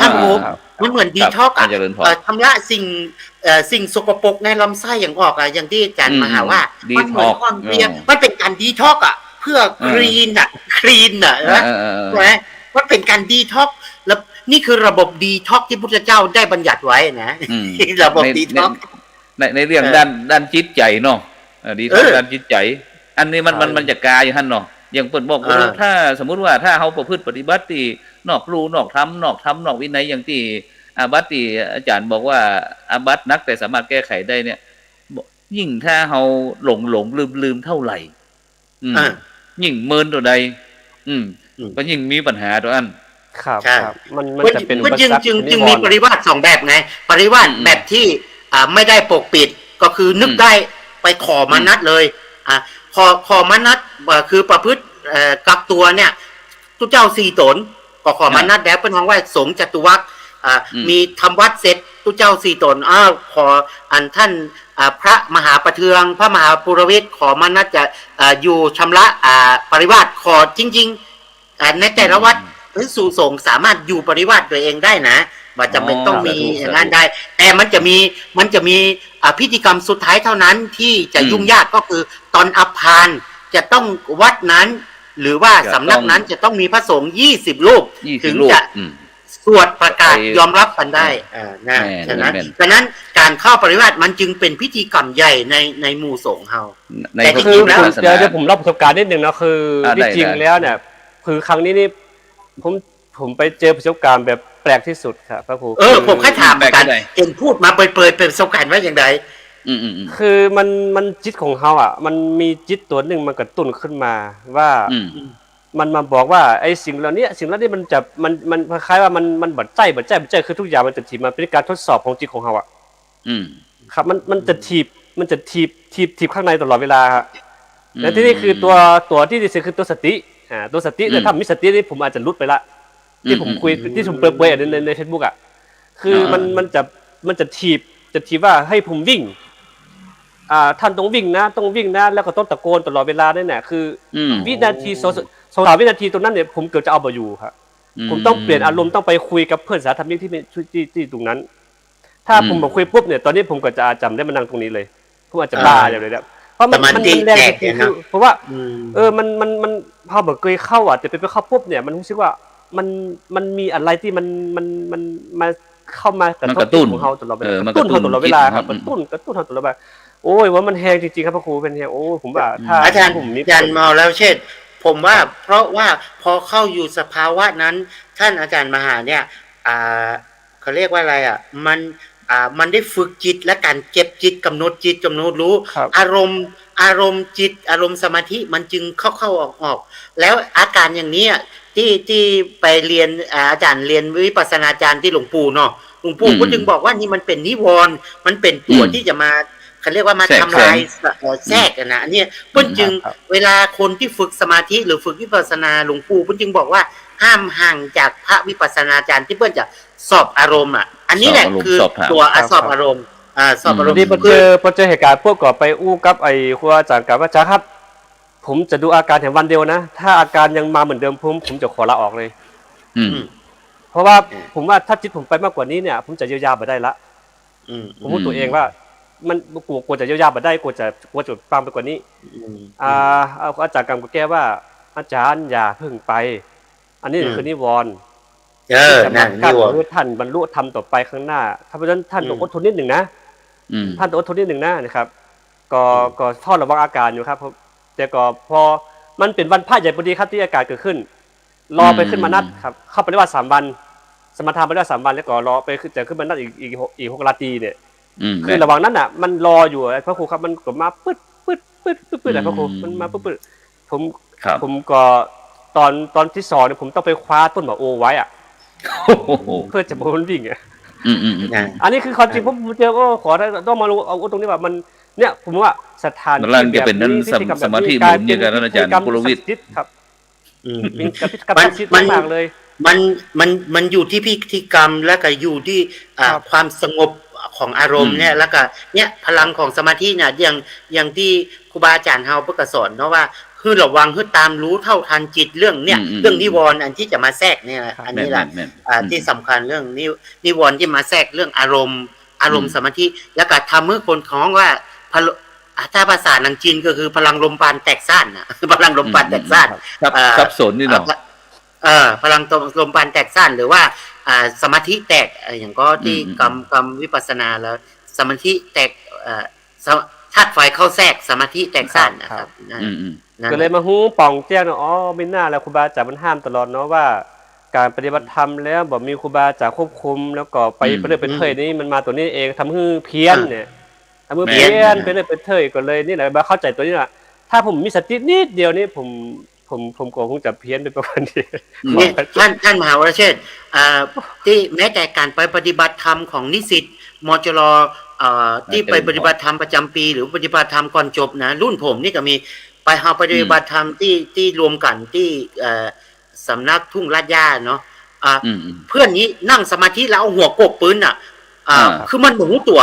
ท่านรู้มันเหมือนดีท็อกทำละสิ่งสกปรกในลำไส้อย่างออกอย่างที่อาจารย์มหาว่ามันเหมือนความเพียรมันเป็นการดีท็อกเพื่อคลีนนะใช่ไหมมันเป็นการดีท็อกแล้วนี่คือระบบดีท็อกที่พุทธเจ้าได้บัญญัติไว้นะระบบดีท็อกในเรื่องด้านจิตใจเนาะดีท็อกด้านจิตใจอันนี้มันจะกายอยู่หั่นเนาะอย่างเปิดบอกว่าถ้าสมมุติว่าถ้าเฮาประพฤติปฏิบัติที่นอกรูนอกธรรมนอกวินัยอย่างที่อาบัติที่อาจารย์บอกว่าอาบัตินักแต่สามารถแก้ไขได้เนี่ยยิ่งถ้าเฮาหลงลืมเท่าไหร่ยิ่งเมินตัวใดก็ยิ่งมีปัญหาตัวอันครับมันจะเป็นจึงมีปริวาส2แบบไงปริวาสแบบที่ไม่ได้ปกปิดก็คือนึกได้ไปขอมานัดเลยขอมานัดคือประพฤติกักตัวเนี่ยทุกเจ้า4 ตน ก็ขอมานัดแล้วเพิ่นฮ้องว่าสงฆ์จตุวรรษมีทำวัดเสร็จตุเจ้าสี่ตนขออันท่านพระมหาประเทืองพระมหาปุรวิทย์ขอมานัดจะอยู่ชำระปริวาสขอจริงๆในแต่ละวัดหรือสู่สงฆ์สามารถอยู่ปริวาสตัวเองได้นะว่าจำเป็นต้องมีอย่างนั้นได้แต่มันจะมีพิธีกรรมสุดท้ายเท่านั้นที่จะยุ่งยากก็คือตอนอัปพานจะต้องวัดนั้นหรือว่าสำนักนั้นจะต้องมีพระสงฆ์20 รูปถึงจะสวดประกาศยอมรับกันได้นะฉะนั้นการเข้าปริวาสมันจึงเป็นพิธีกรรมใหญ่ในหมู่สงฆ์เฮาแต่จริงๆแล้วเดี๋ยวผมเล่าประสบการณ์นิดนึงนะคือที่จริงแล้วเนี่ยคือครั้งนี้นี่ผมไปเจอประสบการณ์แบบแปลกที่สุดครับพระครูผมแค่ถามกันเอ็นพูดมาเปรยๆเป็นประสบการณ์ว่าอย่างไรคือมันจิตของเขามันมีจิตตัวหนึ่งมันกระตุ้นขึ้นมาว่ามันมาบอกว่าไอ้สิ่งเหล่านี้มันจะมันคล้ายๆว่ามันบัดใจคือทุกอย่างมันจะถีบมาเป็นการทดสอบของจิตของเขาครับมันจะถีบข้างในตลอดเวลาและที่นี่คือตัวที่ดีสุดคือตัวสติตัวสติแต่ถ้ามีสตินี่ผมอาจจะลุดไปละที่ผมคุยที่ผมเปิดใน Facebook คือมันจะถีบว่าให้ผมวิ่งท่านต้องวิ่งนะแล้วก็ต้องตะโกนตลอดเวลานั่นแหละคือวินาที2-3 วินาทีตรงนั้นเนี่ยผมเกือบจะเอาบ่อยู่ครับผมต้องเปลี่ยนอารมณ์ต้องไปคุยกับเพื่อนสาธมิกที่ตรงนั้นถ้าผมมาคุยปุ๊บเนี่ยตอนนี้ผมก็จะจำได้มานั่งตรงนี้เลยผมอาจจะบ้าอย่างไรแล้วเพราะมันแรงจริงๆเพราะว่ามันพอแบบเคยเข้าแต่ไปเข้าปุ๊บเนี่ยมันรู้สึกว่ามันมีอะไรที่มันมาเข้ามากระตุ้นของเราตลอดเวลากระตุ้นตลอดเวลาครับกระตุ้นตลอดเวลาโอ้ยว่ามันแฮงจริงๆครับพระครูเป็นแฮงโอ้ผมว่าถ้าอาจารย์เมาแล้วเช่นผมว่าเพราะว่าพอเข้าอยู่สภาวะนั้นท่านอาจารย์มหาเนี่ยเขาเรียกว่าอะไรมันได้ฝึกจิตและการเก็บจิตกำหนดจิตกำหนดรู้อารมณ์จิตอารมณ์สมาธิมันจึงเข้าออกแล้วอาการอย่างนี้ที่ไปเรียนอาจารย์เรียนวิปัสสนาจารย์ที่หลวงปู่เนาะหลวงปู่ก็จึงบอกว่านี่มันเป็นนิวรณ์มันเป็นตัวที่จะมาเขาเรียกว่ามาทำลายแทรกนะอันนี้เพิ่นจึงเวลาคนที่ฝึกสมาธิหรือฝึกวิปัสสนาหลวงปู่เพิ่นจึงบอกว่าห้ามห่างจากพระวิปัสสนาจารย์ที่เพิ่นจะสอบอารมณ์อันนี้แหละคือตัวสอบอารมณ์สอบอารมณ์ที่พอเจอเหตุการณ์พวกก่อไปอู้กับไอ้ครูอาจารย์กับอาจารย์ครับผมจะดูอาการแห่งวันเดียวนะถ้าอาการยังมาเหมือนเดิมผมจะขอลาออกเลยเพราะว่าผมว่าถ้าจิตผมไปมากกว่านี้เนี่ยผมจะเยียวยาไม่ได้ละผมพูดตัวเองว่ามันกลัวจะเยียวยาไม่ได้กลัวจะฟังไปกว่านี้อาจารย์กำก็แก้ว่าอาจารย์อย่าเพิ่งไปอันนี้คือนิวรณ์นั่นนิวรณ์ท่านบรรลุธรรมต่อไปข้างหน้าเพราะฉะนั้นท่านต้องอดทนนิดหนึ่งนะท่านต้องอดทนนิดหนึ่งนะครับก็เฝ้าระวังอาการอยู่ครับแต่ก็พอมันเป็นวันพระใหญ่พอดีครับที่อากาศเกิดขึ้นรอไปขึ้นมานัดครับเข้าไปได้ว่า3 วันสมถะไปได้3 วันแล้วก็รอไปขึ้นมานัดอีก6 นาทีเนี่ยคือระหว่างนั้นมันรออยู่พระครูครับมันก็มาปึ๊ดพระครูมันมาปึ๊ดผมก็ตอนที่2เนี่ยผมต้องไปคว้าต้นหมากโอไว้เพื่อจะบนวิ่งอันนี้คือความจริงผมเจอก็ขอต้องมาลงเอาตรงนี้ว่ามันเนี่ยผมว่าสถานที่จะเป็นนั้นสมาธิหมุนอย่างกันอาจารย์ปุรวิทย์ครับเป็นกับจิตมากเลยมันอยู่ที่พิธีกรรมและก็อยู่ที่ความสงบของอารมณ์เนี่ยแล้วก็เนี่ยพลังของสมาธิเนี่ยอย่างที่ครูบาอาจารย์เฮาเพิ่นก็สอนเนาะว่าคือระวังคือตามรู้เท่าทันจิตเรื่องเนี่ยเรื่องนิวรณ์อันที่จะมาแทรกเนี่ยอันนี้แหละที่สำคัญเรื่องนิวรณ์ที่มาแทรกเรื่องอารมณ์สมาธิแล้วก็ทำให้คนของว่าถ้าภาษานังจีนก็คือพลังลมปานแตกซ่านนะพลังลมปานแตกซ่านสับสนนี่เนาะพลังลมปานแตกซ่านหรือว่าสมาธิแตกอย่างก็ที่กรรมวิปัสสนาแล้วสมาธิแตกธาตุไฟเข้าแทรกสมาธิแตกซ่านนะครับก็เลยมาฮู้ป่องแจ้งอ๋อไม่น่าแล้วครูบาอาจารย์มันห้ามตลอดเนาะว่าการปฏิบัติธรรมแล้วบ่มีครูบาอาจารย์ควบคุมแล้วก็ไปเรื่อยเป็นเทยนี่มันมาตัวนี้เองทำให้เพี้ยนเนี่ยทำให้เพี้ยนไปเรื่อยเป็นเทยก็เลยนี่แหละมาเข้าใจตัวนี้แหละถ้าผมมีสตินิดเดียวนี่ผมก็คงจะเพี้ยนไปประมาณนี้นี่ท่านมหาวรเชษฐ์ที่แม้แต่การไปปฏิบัติธรรมของนิสิตมจรที่ไปปฏิบัติธรรมประจำปีหรือปฏิบัติธรรมก่อนจบนะรุ่นผมนี่ก็มีไปเฮาปฏิบัติธรรมที่รวมกันที่สำนักทุ่งลาดย่าเนาะ เพื่อนนี้นั่งสมาธิแล้วเอาหัวโกกปืนคือมันหูตัว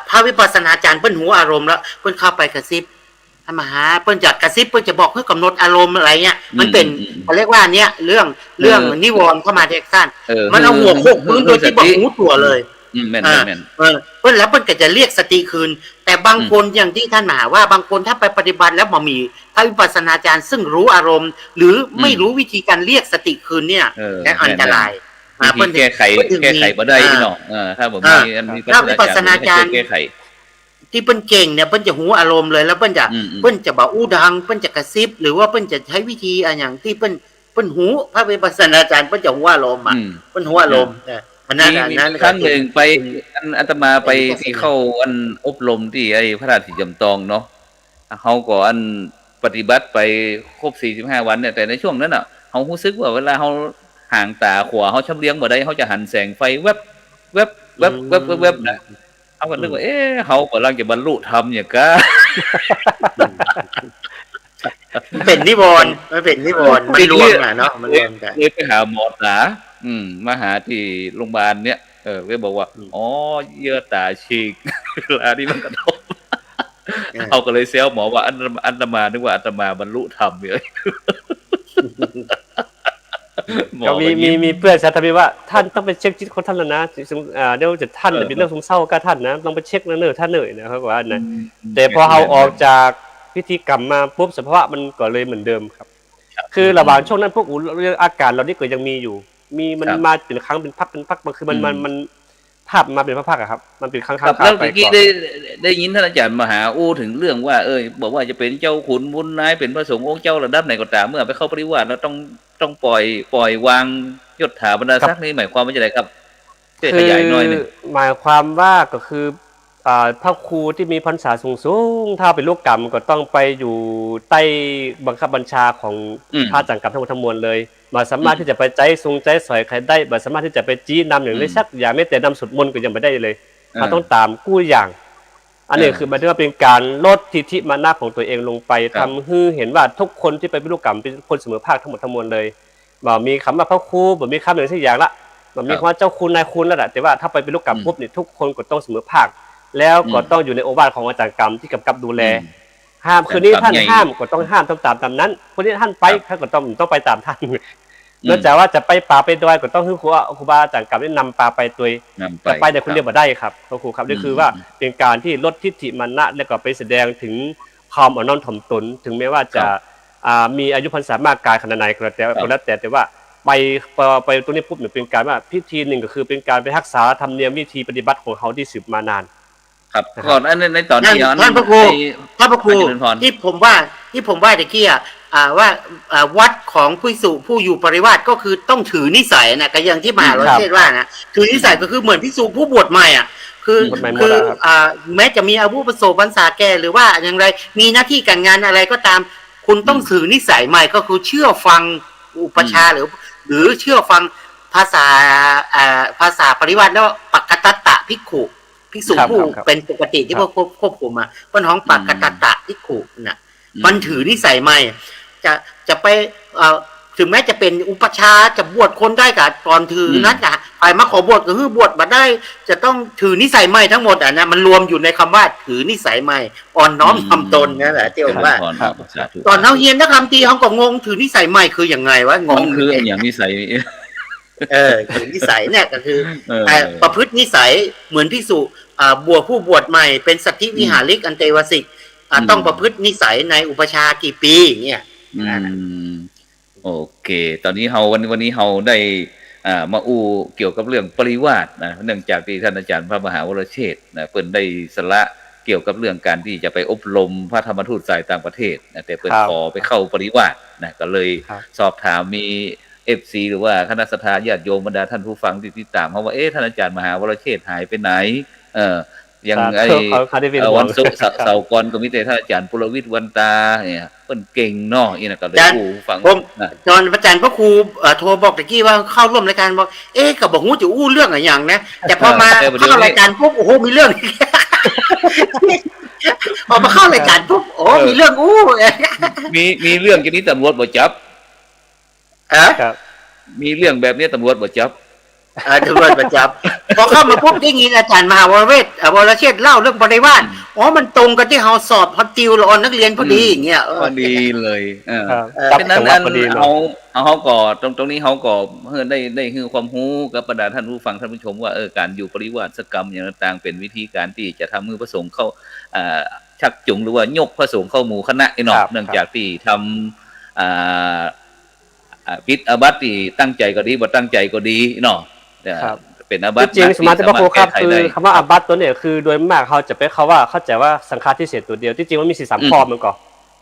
พระวิปัสสนาจารย์เปิ้นหูอารมณ์แล้วเปิ้นเข้าไปกระซิบมหาเปิ้นจะกระซิบเปิ้นจะบอกให้กำหนดอารมณ์อะไรเงี้ยมันเป็นเขาเรียกว่าเนี้ยเรื่องนิวรณ์เข้ามาแทรกซ่านมันเอาหัวโขกพื้นโดยที่บอกหูตัวเลยแม่นเปิ้นแล้วเปิ้นก็จะเรียกสติคืนแต่บางคนอย่างที่ท่านมหาว่าบางคนถ้าไปปฏิบัติแล้วบ่มีพระวิปัสสนาจารย์ซึ่งรู้อารมณ์หรือไม่รู้วิธีการเรียกสติคืนเนี่ยและอันตรายเปิ้นแก้ไขบ่ได้เนาะถ้าบ่มีพระวิปัสสนาจารย์ที่เปิ้นเก่งเนี่ยเปิ้นจะหูอารมณ์เลยแล้วเปิ้นจะบอกอู้ดังเปิ้นจะกระซิบหรือว่าเปิ้นจะใช้วิธีอย่างที่เปิ้นหูพระวิปัสสนาจารย์เปิ้นจะหูอารมณ์เปิ้นหูอารมณ์นั้นครั้งหนึ่งไปอาตมาไปที่เข้าอันอบรมที่ไอ้พระราชจำตองเนาะเฮาก็อันปฏิบัติไปครบ45วันเนี่ยแต่ในช่วงนั้นน่ะเฮารู้สึกว่าเวลาเฮาห่างตาขวาเฮาชำเลียงบ่ได้เฮาจะหันแสงไฟแวบนะเขาก็นึกว่าเขากำลังจะบรรลุธรรมอย่างก้าเป็นนิวรณ์มันเป็นนิวรณ์มันรวมเนาะมันรวมกันเลยไปหาหมอตามาหาที่โรงพยาบาลเนี้ยก็บอกว่าอ๋อเยื่อตาฉีกเวลาที่มันกระทบเขาก็เลยเซลหมอว่าอัตมานึกว่าอัตมาบรรลุธรรมเลยก็มีเพื่อนสาธารณว่าท่านต้องไปเช็คจิตของท่านแล้วนะเดี๋ยวจะท่านเป็นเรื่องสงเศร้ากับท่านนะต้องไปเช็คนะเนอท่านเลยนะครับว่านะแต่พอเราออกจากพิธีกรรมมาปุ๊บสภาวะมันก็เลยเหมือนเดิมครับคือระหว่างช่วงนั้นพวกเรื่องอากาศเรานี่ก็ยังมีอยู่มันมาเป็นครั้งเป็นพักมันคือมันภาพมาเป็นพักๆครับมันเป็นครั้งๆแล้วเมื่อกี้ได้ยินท่านอาจารย์มหาอู้ถึงเรื่องว่าบอกว่าจะเป็นเจ้าขุนบุญนายเป็นพระสงฆ์องค์เจ้าระดับไหนก็ตามเมื่อไปเข้าปริวาสแล้วต้องปล่อยวางยศถาบรรดาศักดิ์นี่หมายความว่าจะไรครับช่วยขยายหน่อยนึงหมายความว่าก็คือพระครูที่มีพรรษาสูงถ้าเป็นลูกกรรมก็ต้องไปอยู่ใต้บังคับบัญชาของพระจังกรรมทั้งหมดทั้งมวลเลยมาสามารถที่จะไปใจทรงใจสอยใครได้มาสามารถที่จะไปจี้นำอย่างได้สักอย่างไม่แต่นำสุดมนต์ก็ยังไม่ได้เลยมันต้องตามกู้อย่างอันนี้คือมันเรียกว่าเป็นการลดทิฐิมานะของตัวเองลงไปทำให้เห็นว่าทุกคนที่ไปเป็นลูกกรรมเป็นคนเสมอภาคทั้งหมดทั้งมวลเลยบ่มีคำว่าพระครูบ่มีคำอย่างสักอย่างละบ่มีคำว่าเจ้าคุณนายคุณแล้วแหละแต่ว่าถ้าไปเป็นลูกกรรมปุ๊บเนี่ยทุกคนก็ต้องเสมอภาคแล้วก็ต้องอยู่ในโอวาทของอาจารย์กรรมที่กำกับดูแลห้ามคืนนี้ท่านห้ามก็ต้องห้ามต้องตามนั้นคนนี้ท่านไปท่านก็ต้องไปตามท่านนอกจากว่าจะไปป่าไปดอยก็ต้องคือครูบาอาจารย์กรรมได้นำป่าไปตัวจะไปแต่คนเดียวบ่ได้ครับครูครับนี่คือว่าเป็นการที่ลดทิฐิมานะแล้วก็ไปแสดงถึงความอ่อนน้อมถ่อมตนถึงแม้ว่าจะมีอายุพรรษามากกายขนาดไหนก็แล้วแต่ว่าไปตรงนี้ปุ๊บเนี่ยเป็นการว่าพิธีหนึ่งก็คือเป็นการไปรักษาธรรมเนียมวิธีปฏิบัติของเขาที่สืบมานานครับก่อนในตอนนี้ท่านพระครูที่ผมว่าตะกี้ว่าวัดของผู้อยู่ปริวาสก็คือต้องถือนิสัยนะก็อย่างที่มหาเทศว่านะถือนิสัยก็คือเหมือนภิกษุผู้บวชใหม่คือแม้จะมีอาวุโสพรรษาแก่หรือว่าอย่างไรมีหน้าที่การงานอะไรก็ตามคุณต้องถือนิสัยใหม่ก็คือเชื่อฟังอุปชาหรือเชื่อฟังภาษาปริวาสแล้วปักกตัตตะภิกษุผู้เป็นปกติที่พวกควบคุมเปิ้นฮ้องปักกตัตตะภิกขุน่ะมันถือนิสัยใหม่จะไปถึงแม้จะเป็นอุปชาจะบวชคนได้กับตอนถือนัดไปมาขอบวชก็คือบวชมาได้จะต้องถือนิสัยใหม่ทั้งหมดนะมันรวมอยู่ในคำว่าถือนิสัยใหม่อ่อนน้อมทำตนนั่นแหละที่ว่าตอนเฮียนนักคำตีเขาก็งงถือนิสัยใหม่คือยังไงวะงงคืออย่างนิสัยถือนิสัยเนี่ยก็คือประพฤตินิสัยเหมือนภิกษุผู้บวชใหม่เป็นสัตถิวิหาริกอันเตวสิกต้องประพฤตินิสัยในอุปชากี่ปีเนี่ยโอเคตอนนี้วันนี้เราได้มาเกี่ยวกับเรื่องปริวาสนะเนื่องจากที่ท่านอาจารย์พระมหาวรเชษฐ์นะเพิ่นได้สละเกี่ยวกับเรื่องการที่จะไปอบรมพระธรรมทูตสายต่างประเทศนะแต่เพิ่นขอไปเข้าปริวาสนะก็เลยสอบถามมีFC หรือว่าคณะสัตยาญาติโยมบรรดาท่านผู้ฟังที่ติดตามเขาว่าท่านอาจารย์มหาวรเชษฐ์หายไปไหนยังวันศุกร์เสาร์ก่อนก็มีแต่ท่านอาจารย์ปุรวิทย์วันตาเนี่ยเพิ่นเก่งเนาะอีน่ะก็เลยผู้ฟังตอนอาจารย์พระครูโทรบอกตะกี้ว่าเข้าร่วมรายการบอกก็บอกฮู้จะอู้เรื่องอะไรอย่างนะแต่พอมาเข้ารายการปุ๊บโอ้โหมีเรื่องพอมาเข้ารายการปุ๊บโอ้มีเรื่องมีเรื่องจะนี้ตำรวจบ่จับครับ มีเรื่องแบบนี้ตำรวจบ่จับ ตำรวจประจับพอเข้ามาปุ๊บได้ยินอาจารย์มหาวรเวทวรเชษฐ์เล่าเรื่องบริวารอ๋อมันตรงกับที่เราสอบฮอตติวละออนนักเรียนพอดีอย่างเงี้ย พอดีเลยจับ เป็นนั้น จังหวะพอดีเนาะ เอาเขาก่อตรงนี้เขาก่อเพื่อได้คือความรู้กับบรรดาท่านผู้ฟังท่านผู้ชมว่าการอยู่ปริวาสกรรมอย่างต่างๆเป็นวิธีการที่จะทำมือพระสงฆ์เข้าชักจูงหรือว่ายกพระสงฆ์เข้าหมู่คณะไอ้หนอเนื่องจากที่ทำพิษอาบัติที่ตั้งใจก็ดีบ่ตั้งใจก็ดีเนาะเป็นอาบัติจริงสมาธิพระโคครับคือคำว่าอาบัติตัวเนี่ยคือโดยมากเขาจะไปเขาว่าเข้าใจว่าสังฆาทิเศษตัวเดียวที่จริงมันมี43ข้อมันก็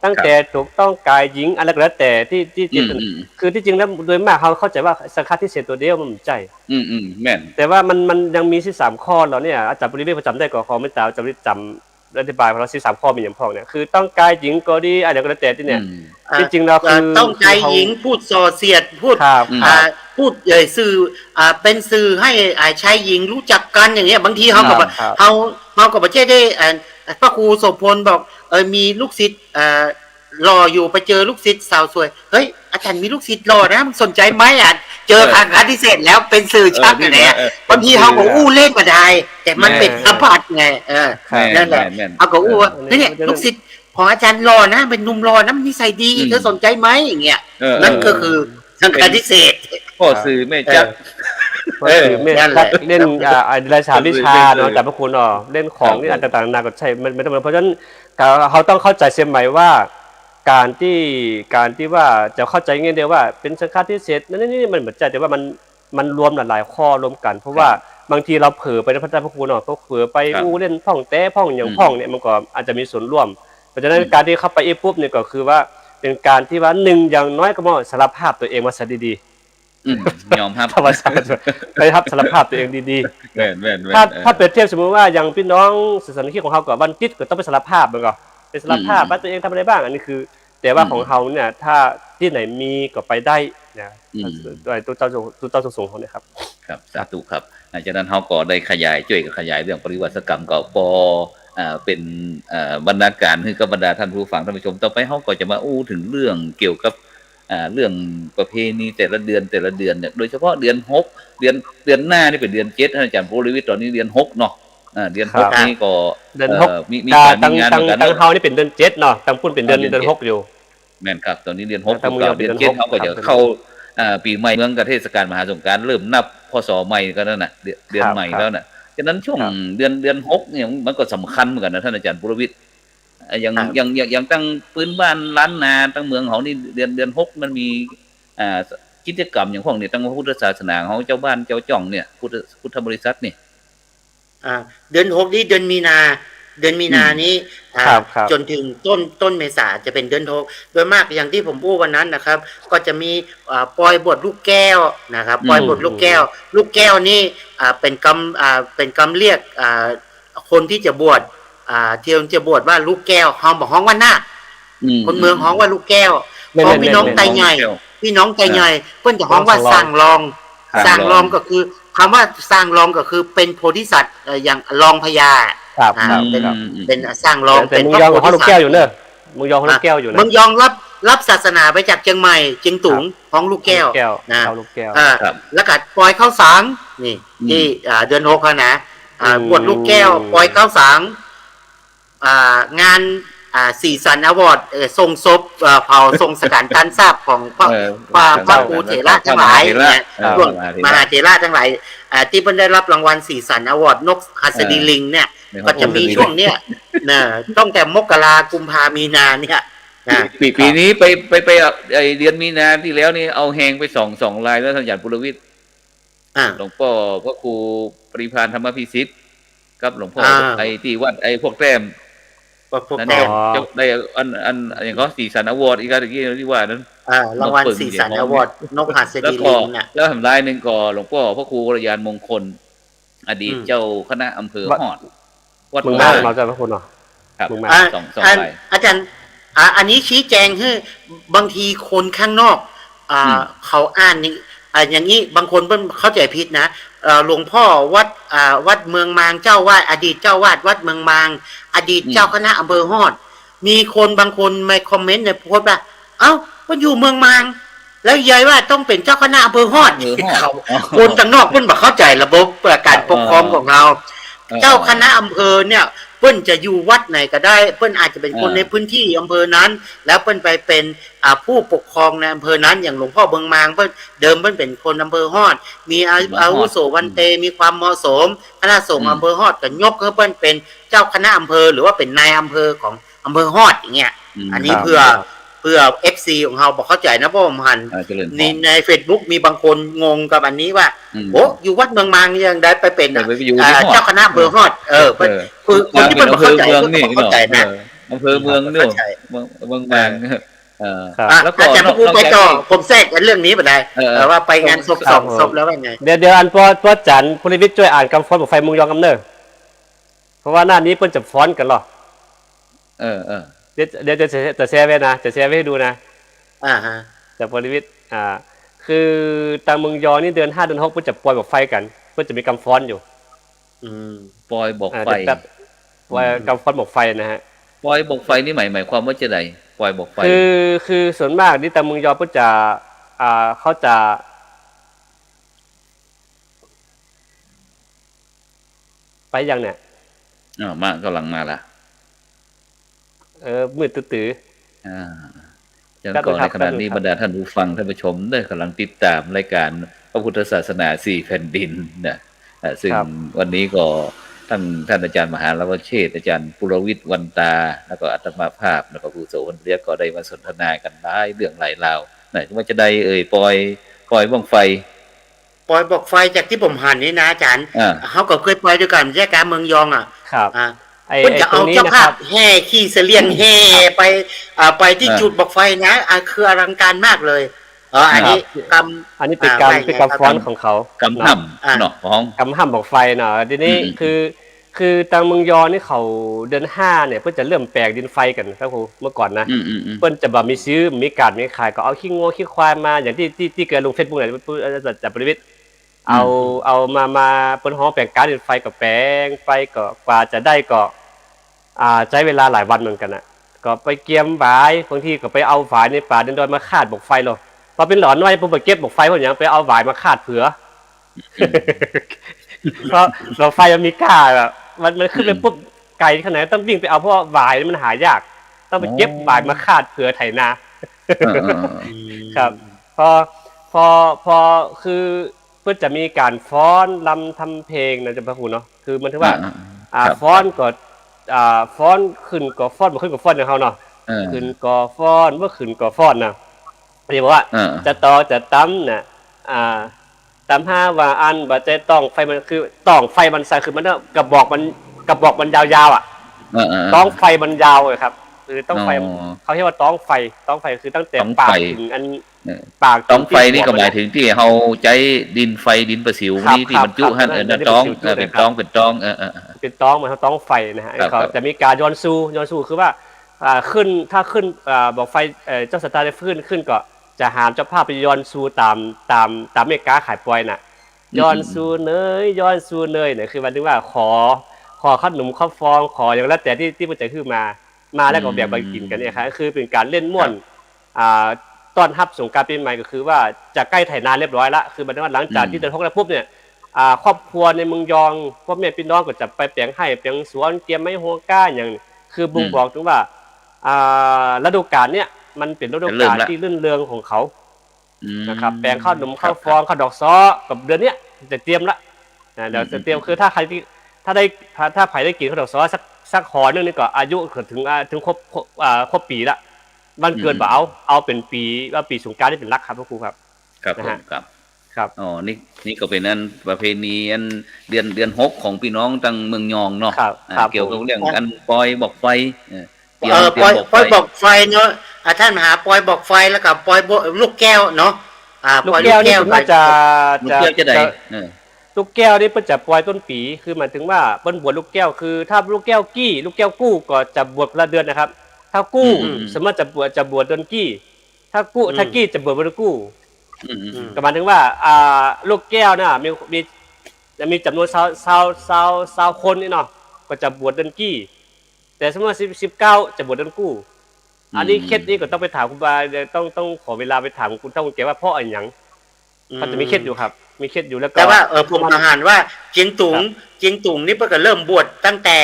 ตั้งแต่ถูกต้องกายหญิงอะไรก็แล้วแต่ที่คือที่จริงแล้วโดยมากเขาเข้าใจว่าสังฆาทิเศษตัวเดียวมันใจแม่นแต่ว่ามันยังมี43ข้อเราเนี่ยอาจารย์ปริเวศประจำได้ก็ขอไม่ตามจำจำอธิบายเพราะ43ข้อมีอย่างพองเนี่ยคือต้องกายหญิงก็ดีอะไรก็แล้วแต่ที่เนี่ยที่จริงเราคือต้องกายหญิงพูดส่อเสียดพูดพูดสื่อเป็นสื่อให้ชายหญิงรู้จักกันอย่างเงี้ยบางทีเขากับประเทศได้พระครูโสพลบอกมีลูกศิษย์รออยู่ไปเจอลูกศิษย์สาวสวยเฮ้ยอาจารย์มีลูกศิษย์รอนะมึงสนใจไหมเจอสังฆาทิเศษแล้วเป็นสื่อชักอย่างเงี้ยบางทีเขาบอกอู้เล่นมาได้แต่มันเป็นอภัตไงนั่นแหละเขาก็อู้ว่าเนี่ยลูกศิษย์ของอาจารย์รอนะเป็นหนุ่มรอนะนิสัยดีเธอสนใจไหมอย่างเงี้ยนั่นก็คือสังฆาทิเศษพ่อสื่อไม่จับเล่นราชาวิชาเนาะแต่พระคุณเล่นของนี่อันต่างๆนาก็ใช่ไม่ต้องเพราะฉะนั้นเขาต้องเข้าใจเสียใหม่ว่าการที่ว่าจะเข้าใจง่ายเดียวว่าเป็นสังฆาทิเศษนี่มันเหมือนใจแต่ว่ามันรวมหลายข้อรวมกันเพราะว่าบางทีเราเผลอไปในพระเจ้าพระคุณก็เผลอไปอู้เล่นพ่องแต้พ่องอย่างพ่องเนี่ยมันก็อาจจะมีส่วนร่วมเพราะฉะนั้นการที่เข้าไปปุ๊บเนี่ยก็คือว่าเป็นการที่ว่า1อย่างน้อยก็สารภาพตัวเองมาซะดียอมรับธรรมชาติไปรับสารภาพตัวเองดีๆแม่นถ้าเปรียบเทียบสมมติว่าอย่างพี่น้องศาสนาคริสต์ของเขากับวันจิตก็ต้องไปสารภาพมันก็ไปสารภาพว่าตัวเองทำอะไรบ้างอันนี้คือแต่ว่าของเขาเนี่ยถ้าที่ไหนมีก็ไปได้นะด้วยตัวเจ้าสูงเขาเนี่ยครับสาธุครับจากนั้นเขาก็ได้ขยายช่วยกับขยายเรื่องปริวาสกรรมก็พอเป็นบรรณาการให้กับบรรดาท่านผู้ฟังท่านผู้ชมต่อไปเขาก็จะมาอู้ถึงเรื่องเกี่ยวกับเรื่องประเพณีแต่ละเดือนเนี่ยโดยเฉพาะเดือน6เดือนหน้านี่เป็นเดือน7ท่านอาจารย์โพลิวิทย์ตอนนี้เดือน6เนาะเดือน6นี่ก็เดือน6มีการมีงานกันตั้งเฮานี่เป็นเดือน7เนาะตั้งพุ่นเป็นเดือน6อยู่แม่นครับตอนนี้เดือน6กับเดือน7เขาก็จะเข้าปีใหม่เมืองกับเทศกาลมหาสงกรานต์เริ่มนับพศใหม่ก็นั่นน่ะเดือนใหม่แล้วน่ะฉะนั้นช่วงเดือน6เนี่ยมันก็สำคัญเหมือนกันนะท่านอาจารย์โพลิวิทย์อย่างตั้งพื้นบ้านล้านนาตั้งเมืองเขานี่เดือน6มันมีกิจกรรมอย่างพวกนี้ตั้งพุทธศาสนาเขาเจ้าบ้านเจ้าจ่องเนี่ยพุทธบริษัทนี่เดือน6นี้เดือนมีนานี้จนถึงต้นเมษาจะเป็นเดือน6โดยมากอย่างที่ผมพูดวันนั้นนะครับก็จะมีปล่อยบทลูกแก้วนะครับปล่อยบทลูกแก้วนี่เป็นกำเรียกคนที่จะบวชเที่ยวจะบวชว่าลูกแก้วห้องว่านาคคนเมืองห้องว่าลูกแก้วพอพี่น้องไตใหญ่เพิ่นจะห้องว่าสร้างรองก็คือคำว่าสร้างรองก็คือเป็นโพธิสัตว์อย่างรองพญาเป็นสร้างรองเป็นพระโพธิสัตว์ลูกแก้วอยู่เนอะมึงยองลูกแก้วอยู่นะมึงยองรับศาสนาไปจากเชียงใหม่เชียงตุงของลูกแก้วนะแล้วก็ปล่อยข้าวสารนี่ที่เดือน6นะบวชลูกแก้วปล่อยข้าวสารงานสีสันอวอร์ดทรงศพเผาทรงสถานตันทราบของพระครูเถระทั้งหลายเนี่ยพวกมหาเถระทั้งหลายที่เพิ่นได้รับรางวัลสีสันอวอร์ดนกหัสดีลิงเนี่ยก็จะมีช่วงเนี้ยนะต้องแต่มกรากุมภามีนาเนี่ยปีนี้ไปเดือนมีนาที่แล้วนี่เอาแหงไป2ลายแล้วท่านอาจารย์ปุรวิทย์หลวงพ่อพระครูปริพานธรรมพิสิทธิ์กับหลวงพ่อไอ้ที่วัดไอ้พวกแต้มนั่นได้อันอย่างก็สีสันอวอร์ดอีกอะไรที่ว่านั้นรางวัลสีสันอวอร์ดนกหัสดีลิงเนี่ยแล้วทำลายหนึ่งก็หลวงพ่อพระครูวรยานมงคลอดีตเจ้าคณะอำเภอฮอดวัดมึงบ้านเราจะพระคุณเหรอครับอาจารย์อันนี้ชี้แจงให้บางทีคนข้างนอกเขาอ่านอย่างนี้บางคนเข้าใจผิดนะหลวงพ่อวัดเมืองมางเจ้าวาดอดีตเจ้าวาดวัดเมืองมางอดีตเจ้าคณะอำเภอฮอดมีคนบางคนมาคอมเมนต์ในโพสต์ว่าเอ้ามันอยู่เมืองมาง แล้วยายว่าต้องเป็นเจ้าคณะอำเภอฮอด อำเภอฮอด เขา อ๋อ คนต่างนอกเพิ่นบ่เข้าใจระบบการปกครองของเรา เจ้าคณะอำเภอเนี่ยเปิ้นจะอยู่วัดไหนก็ได้เปิ้นอาจจะเป็นคนในพื้นที่อำเภอนั้น แล้วเปิ้นไปเป็นผู้ปกครองในอำเภอนั้นอย่างหลวงพ่อเบิงมางเปิ้นเดิมเปิ้นเป็นคนอำเภอฮอด มีอาวุโสวันเตมีความเหมาะสมคณะสงฆ์อำเภอฮอดก็ยกให้เปิ้นเป็นเจ้าคณะอำเภอหรือว่าเป็นนายอำเภอของอำเภอฮอดอย่างเงี้ยอันนี้เพื่อFC ของเราบอกเข้าใจนะเพราะผมหันใน Facebook มีบางคนงงกับอันนี้ว่าโอ้อยู่วัดเมืองมางยังได้ไปเป็นเจ้าคณะอำเภอฮอดคือคนที่มันเข้าใจเข้าใจนะอำเภอเมืองเนี่ยเมืองบางแล้วก็อาจารย์ผู้ไปต่อผมแทรกเรื่องนี้ไปได้ว่าไปงานศพศพแล้วว่าไงเดี๋ยวอันพอจันพลวิทย์ช่วยอ่านคำฟ้อนของไฟมุงยองกำเนิดเพราะว่าหน้านี้เพิ่นจะฟ้อนกันหรอเดี๋ยวจะแชร์ไว้นะจะแชร์ไว้ให้ดูนะจากพลวิทย์คือตางเมืองยอนี่เดือน5เดือน6เพิ่นจะปล่อยบอกไฟกันเพิ่นจะมีกำฟ้อนอยู่ปล่อยบอกไฟปล่อยกำฟ้อนบอกไฟนะฮะปล่อยบอกไฟนี่หมายความว่าจะไดปล่อยบอกไฟคือส่วนมากนี่ตางเมืองยอเพิ่นจะเขาจะไปยังเนี่ยมากำลังมาละมืดตื้ออย่างก่อนในขณะนี้บรรดาท่านผู้ฟังท่านผู้ชมได้กำลังติดตามรายการพระพุทธศาสนา4แผ่นดินนะซึ่งวันนี้ก็ท่านอาจารย์มหาลวเชษฐ์อาจารย์ปุรวิทย์วันตาแล้วก็อาตมาภาพแล้วก็ผู้โสวันเรียกก็ได้มาสนทนากันหลายเรื่องหลายราวน่ะว่าจะได้ปล่อยบ้างไฟปล่อยบอกไฟจากที่ผมหันนี่นะอาจารย์เขาก็เคยปล่อยด้วยกันแยกการเมืองยองครับเพิ่นจะเอาเจ้าภาพแห่ขี่เสลียงแห่ไปที่จุดบอกไฟนะคืออลังการมากเลยอันนี้เป็นกำฟ้อนของเขากำห้ำเนาะของกำห้ำบอกไฟเนาะทีนี้คือทางเมืองยอนี่เขาเดือน5เนี่ยเพิ่นจะเริ่มแปลกดินไฟกันครับครูเมื่อก่อนนะเพิ่นจะแบบมีซื้อมีการมีขายก็เอาขี้งัวขี้ควายมาอย่างที่เกิดลง Facebook เนี่ยจับประวิตรเอามาเปิ้นฮ้อแปลงการดินไฟก็แปลงไปก็กว่าจะได้ก็ใช้เวลาหลายวันเหมือนกันน่ะก็ไปเกียมหวายบางทีก็ไปเอาฝายในป่าเดินดอยมาคาดบอกไฟหรอพอเป็นหลอนน้อยปุ๊บไปเก็บบอกไฟพวกอย่างไปเอาหวายมาคาดเผื่อเพราะเราไฟมันมีค่าแบบมันขึ้นไปปุ๊บไกลขนาดต้องวิ่งไปเอาเพราะหวายมันหายากต้องไปเก็บหวายมาคาดเผื่อไถนาครับพอคือเพื่อจะมีการฟ้อนรำทำเพลงนะจ๊ะพระครูเนาะคือมันถือว่าฟ้อนก็ฟ้อนขึ้นก็ฟ้อนบ่ขึ้นก็ฟ้อนของเขาเนาะขึ้นก็ฟ้อนบ่ขึ้นก็ฟ้อนนะเรียกว่าจะต่อจะตั้มน่ะตาม5ว่าอันบ่จะต้องไฟมันคือต้องไฟมันใส่คือมันกระบอกมันยาวๆต้องไฟมันยาวเลยครับคือต้องไฟเขาเรียกว่าต้องไฟคือตั้งแต่ปากถึงอันปากต้องไฟนี่ก็หมายถึงที่เฮาใจดินไฟดินประสิวนี่ที่บรรจุหั่นนั่นต้องเป็นต้องเป็นต้องเหมือนต้องไฟนะฮะเขาจะมีการย้อนซูคือว่าขึ้นถ้าขึ้นบอกไฟเจ้าสตาร์ได้ขึ้นก็จะหามเจ้าภาพไปย้อนซูตามเมกาขายปล่อยน่ะย้อนซูเนยเนี่ยคือมันถึงว่าขอขนมข้าวฟองขออย่างแล้วแต่ที่มันจะขึ้นมาแล้วก็แบ่งไปกินกันเนี่ยครับคือเป็นการเล่นม่วนต้อนรับสงกรานต์ปีใหม่ก็คือว่าจะใกล้ไถนาเรียบร้อยละคือมันว่าหลังจากที่เดินทางแล้วปุ๊บเนี่ยครอบครัวในเมืองยองพ่อแม่พี่น้องก็จะไปแปลงให้แปลงสวนเตรียมไม้หัวก้าอย่างคือบ่งบอกถึงว่าฤดูกาลเนี่ยมันเป็นฤดูกาลที่รื่นเริงของเขานะครับแปลงข้าวหนมข้าวฟองข้าวดอกซ้อกับเดือนเนี้ยจะเตรียมละเดี๋ยวจะเตรียมคือถ้าใครที่ถ้าใครได้กินข้าวดอกซ้อสักห่อนึงนี่ก็อายุถึงครบปีละมันเกินบ่เอาเป็นปีว่าปีสงกรานต์นี่เป็นรักครับพระครูครับครับอ๋อนี่ก็เป็นอันประเพณีอันเดือน6ของพี่น้องตั้งเมืองยองเนาะเกี่ยวกับเรื่องอันปล่อยบอกไฟปล่อยบอกไฟเนาะท่านมหาปล่อยบอกไฟแล้วก็ปล่อยลูกแก้วเนาะลูกแก้วนี่มันจะได้ลูกแก้วนี่เพิ่นจะปล่อยต้นปีคือหมายถึงว่าเพิ่นบวชลูกแก้วคือถ้าลูกแก้วกี้ลูกแก้วกู้ก็จะบวชละเดือนนะครับถ้ากู้สมมติจะบวชเดือนกี้ถ้ากี้จะบวชวันกู้ก็หมายถึงว่าลูกแก้วน่ะมีจำนวน20คนนี่เนาะก็จะบวชเดือนกี้แต่สมมติว่า19จะบวชเดือนกู้ อันนี้เคสนี้ก็ต้องไปถามคุณบาต้องขอเวลาไปถามคุณเฒ่าคุณแก่ว่าเพราะอะไรหยังเขาจะมีเคสอยู่ครับมีเคสอยู่แล้วก็แต่ว่าผมอาหารว่าเจียงตุงนี่เพิ่งก็เริ่มบวชตั้งแต่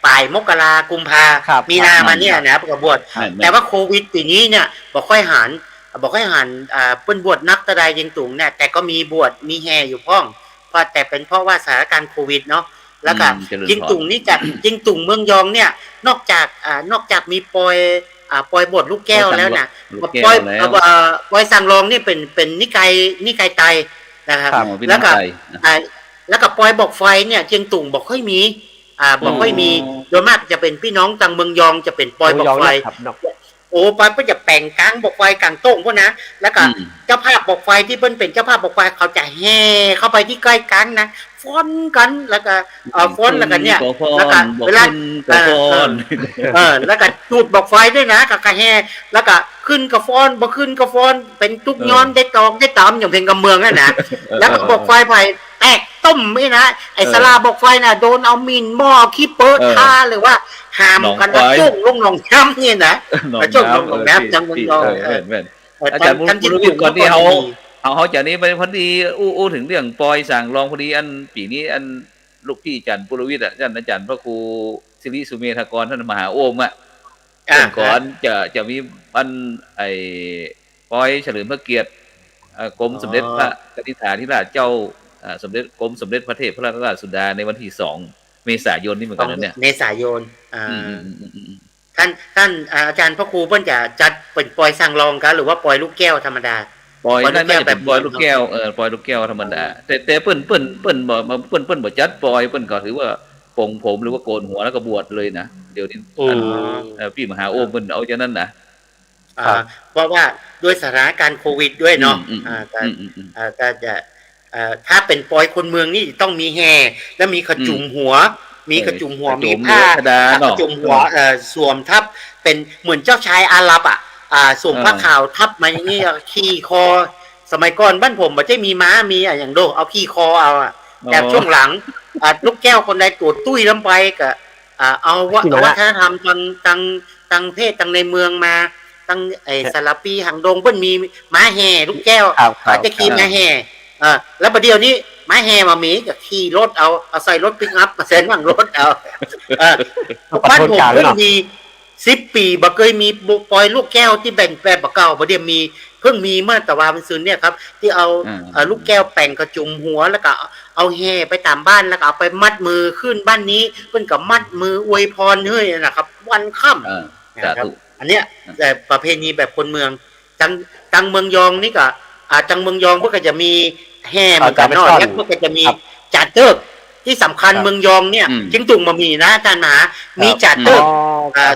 ปลายมกรากุมภามีนามาเนี่ยนะเพิ่งก็บวชแต่ว่าโควิดปีนี้เนี่ยบอกค่อยหันเปิ้นบวชนักตะไดเจียงตุงเนี่ยแต่ก็มีบวชมีแห่อยู่พ้องเพราะแต่เป็นเพราะว่าสถานการณ์โควิดเนาะแล้วก็เจียงตุงนี่จากเจียงตุงเมืองยองเนี่ยนอกจากมีปอยบทลูกแก้วแล้วนะปอยสังรองนี่เป็นนิกายไตนะครับแล้วก็ปอยบอกไฟเนี่ยเจียงตุงบอกค่อยมีบอกค่อยมีโดยมากจะเป็นพี่น้องทางเมืองยองจะเป็นปอยบอกไฟโอ้ปอยก็จะแป่งกลางบอกไฟกลางโต้งพวกนะแล้วก็เจ้าภาพบอกไฟที่เพิ่นเป็นเจ้าภาพบอกไฟเขาจะแห่เข้าไปที่ใกล้กลางนะฟ้อนกันแล้วก็ฟ้อนแล้วกันเนี่ยแล้วก็เวลาแล้วก็จุดบอกไฟด้วยนะกับกระแห่แล้วก็ขึ้นกระฟ้อนบ่ขึ้นกระฟ้อนเป็นทุกย้อนได้ตองได้ตามอย่างเพลงกำเมืองนั่นนะแล้วก็บอกไฟไปแตกต้มไม่นะไอ้สลาบอกไฟน่ะโดนเอามินหม้อขี้เปิดท่าหรือว่าหามกันแล้วจุ่งลงหนองน้ำเนี่ยนะจุ่งลงหนองน้ำจังเมืองยองอาจารย์บุญวิทย์ก่อนที่เขาจากนี้ไปพอดีอู้ถึงเรื่องปอยสั่งรองพอดีอันปีนี้อันลูกพี่อาจารย์ปุรวิทย์อาจารย์พระครูศิริสุเมธากรท่านมหาโอมก่อนจะมีอันไอ้ปอยเฉลิมพระเกียรติกรมสมเด็จพระกนิษฐาธิราชเจ้าสมเด็จกรมสมเด็จพระเทพพระราชสุดาในวันที่2 เมษายนนี่เหมือนกันนะเนี่ยเมษายนท่านอาจารย์พระครูเพิ่นจะจัดเป็นปอยสั่งรองกันหรือว่าปอยลูกแก้วธรรมดาปอยนั่นแบบปอยลูกแก้วปอยลูกแก้วธรรมดาแต่เปิ้นบ่จัดปอยเปิ้นก็ถือว่าปงผมหรือว่าโกนหัวแล้วก็บวชเลยนะเดี๋ยวนี้พี่มหาโอมเปิ้นเอาจากนั้นนะเพราะว่าด้วยสถานการณ์โควิดด้วยเนาะก็จะถ้าเป็นปอยคนเมืองนี่ต้องมีแห่แล้วมีขจุมหัวมีผ้าขจุมหัวสวมทับเป็นเหมือนเจ้าชายอาหรับสวมผ้าขาวทับมาอย่างนี้ขี่คอสมัยก่อนบ้านผมมันจะมีม้ามีอย่างโดเอาขี่คอเอาแต่ช่วงหลังลูกแก้วคนใดตัวตุ้ยลำไปก็เอาวัฒนธรรมตังเพศตังในเมืองมาตังสารปีหางดงเพิ่นมีม้าแห่ลูกแก้วจะขี่ม้าแห่แล้วประเดี๋ยวนี้ม้าแห่มามีกับขี่รถเอาใส่รถปิกอัพมาเซ็นว่างรถเอาบ้านผมเพิ่งมี10 ปีบ่เคยมีปอยลูกแก้วที่แบ่งแปลงบ่เก่าประเดี๋ยวมีเพิ่งมีเมื่อตะวันซืนเนี่ยครับที่เอาลูกแก้วแป่งกระจุมหัวแล้วก็เอาแห่ไปตามบ้านแล้วก็เอาไปมัดมือขึ้นบ้านนี้เพิ่นก็มัดมืออวยพรเฮ้ยนะครับวันค่ำนะครับอันเนี้ยแต่ประเพณีแบบคนเมืองจังเมืองยองนี่ก็จังเมืองยองพวกก็จะมีแห่เหมือนกันเนาะแล้วพวกก็จะมีจัดเติกที่สำคัญเมืองยองเนี่ยจึงตุงมามีนะอาจารย์มหามีจัดเติก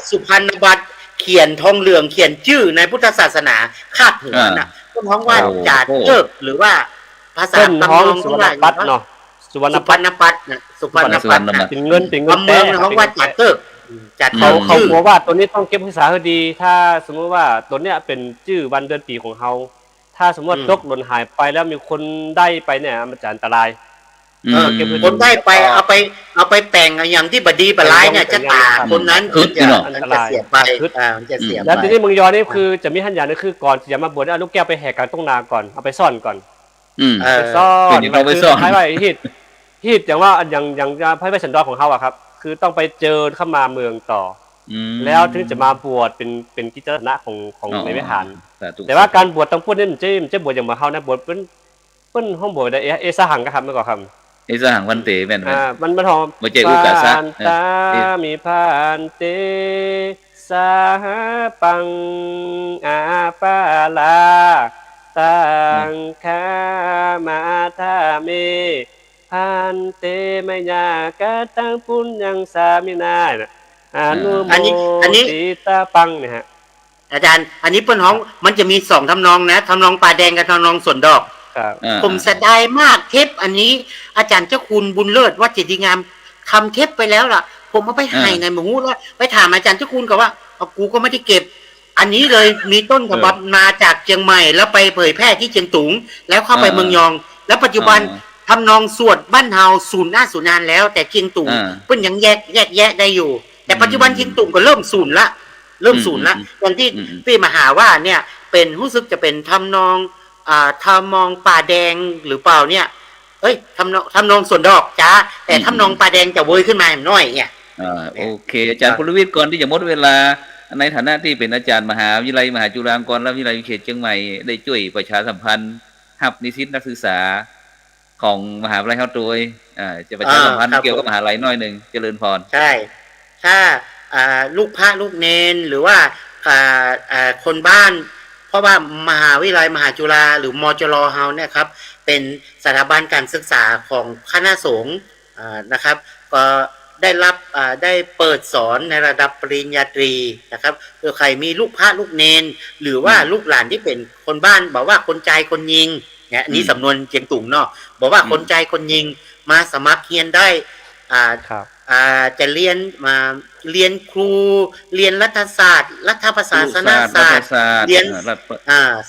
สุพรรณบัตรเขียนทองเหลืองเขียนชื่อในพุทธศาสนาคาดถึงน่ะต้องร้องว่าจัดเติกหรือว่าภาษาตำนองสุวรรณปัตเนาะสุวรรณปัตเป็นเงินเมืองเขาว่าจัดเติกจัดเขากลัวว่าตัวนี้ต้องเก็บภาษาให้ดีถ้าสมมติว่าตัวเนี้ยเป็นชื่อวันเดือนปีของเขาถ้าสมมติตกหล่นหายไปแล้วมีคนได้ไปเนี่ยมันจะอันตรายคนได้ไปเอาไปแต่งอย่างที่บดีบร้ายเนี่ยจะตาคนนั้นจะเสียไปจะเสียไปแล้วทีนี้เมืองยอนี่คือจะมีหันอย่างนึงคือก่อนที่จะมาบวชเอาลูกแก้วไปแห่กันต้องนาก่อนเอาไปซ่อนก่อนซ่อนให้ไว้ฮิตอย่างว่าอย่างพระเวสสันดรของเขาอะครับคือต้องไปเจอเข้ามาเมืองต่อแล้วถึงจะมาบวชเป็นกิจวัตรของในวิหารแต่ว่าการบวชต้องพูดนี่มันจะบวชอย่างมาเขานะบวชเป็นห้องบวชได้เอสหังก็ครับไม่ก่อคำเอสหังวันเตแม่นมันหอมมาเจอุกาสะตามีพานเตสาปังอาปาลาตังคามาทาเมพันเตมยากะตังปุญญังสามินาอนุโมติตาปังเนี่ยฮะอาจารย์อันนี้เปิ้นฮ้องมันจะมี2ทำนองนะทำนองป่าแดงกับทำนองสวนดอกผมเสียดายมากเทปอันนี้อาจารย์เจ้าคุณบุญเลิศวัดเจดีย์งามทำเทปไปแล้วล่ะผมเอาไปให้ในหมู่แล้วไปถามอาจารย์เจ้าคุณก็ว่ากูก็ไม่ได้เก็บอันนี้เลยมีต้นฉบับมาจากเชียงใหม่แล้วไปเผยแพร่ที่เชียงตุงแล้วเข้าไปเมืองยองแล้วปัจจุบันทำนองสวดบ้านเฮาสูญหน้าสูญนานแล้วแต่เชียงตุงเพิ่นยังแยกแยะได้อยู่แต่ปัจจุบันเชียงตุงก็เริ่มสูญละ เริ่มศูนย์ละอย่างที่พี่มหาว่าเนี่ยเป็นรู้สึกจะเป็นทำนองทำนองป่าแดงหรือเปล่าเนี่ยเอ้ยทำนองส่วนดอกจ้าแต่ทำนองป่าแดงจะโวยขึ้นมาหน่อยเนี่ยโอเคอาจารย์พลวิทย์ก่อนที่จะหมดเวลาในฐานะที่เป็นอาจารย์มหาวิทยาลัยมหาจุฬาลงกรณ์และวิทยาลัยเขตเชียงใหม่ได้ช่วยประชาสัมพันธ์หับนิสิตนักศึกษาของมหาวิทยาลัยเฮาโดยจะประชาสัมพันธ์เกี่ยวกับมหาวิทยาลัยน้อยหนึ่งเจริญพรใช่ถ้าลูกพระลูกเนนหรือว่าคนบ้านเพราะว่ามหาวิทยาลัยมหาจุฬาหรือมจรเฮาเนี่ยครับเป็นสถาบันการศึกษาของคณะสงฆ์นะครับก็ได้รับได้เปิดสอนในระดับปริญญาตรีนะครับหรือใครมีลูกพระลูกเนนหรือว่าลูกหลานที่เป็นคนบ้านบอกว่าคนใจคนยิงเนี่ยนี้สำนวนเจียงตุงเนาะบอกว่าคนใจคนยิงมาสมัครเรียนได้จะเรียนครูเรียนรัฐศาสตร์รัฐประศาสนศาสตร์เรียน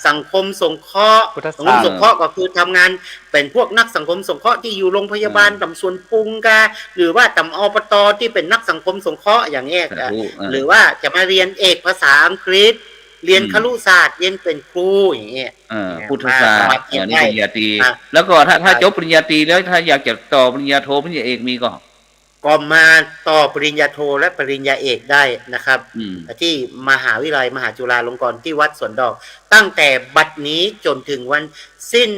สังคมสงเคราะห์สังคมสงเคราะห์ก็คือทำงานเป็นพวกนักสังคมสงเคราะห์ที่อยู่โรงพยาบาลตำส่วนปรุงกาหรือว่าตำอบตที่เป็นนักสังคมสงเคราะห์อย่างนี้หรือว่าจะมาเรียนเอกภาษาอังกฤษเรียนครุศาสตร์เรียนเป็นครูอย่างเงี้ยพุทธศาสตร์นี่ปริญญาตรีแล้วก็ถ้าจบปริญญาตรีแล้วถ้าอยากจะต่อปริญญาโทปริญญาเอกมีก็มาต่อปริญญาโทและปริญญาเอกได้นะครับที่มหาวิทยาลัยมหาจุฬาลงกรณ์ที่วัดสวนดอกตั้งแต่บัดนี้จนถึงวันสิ้น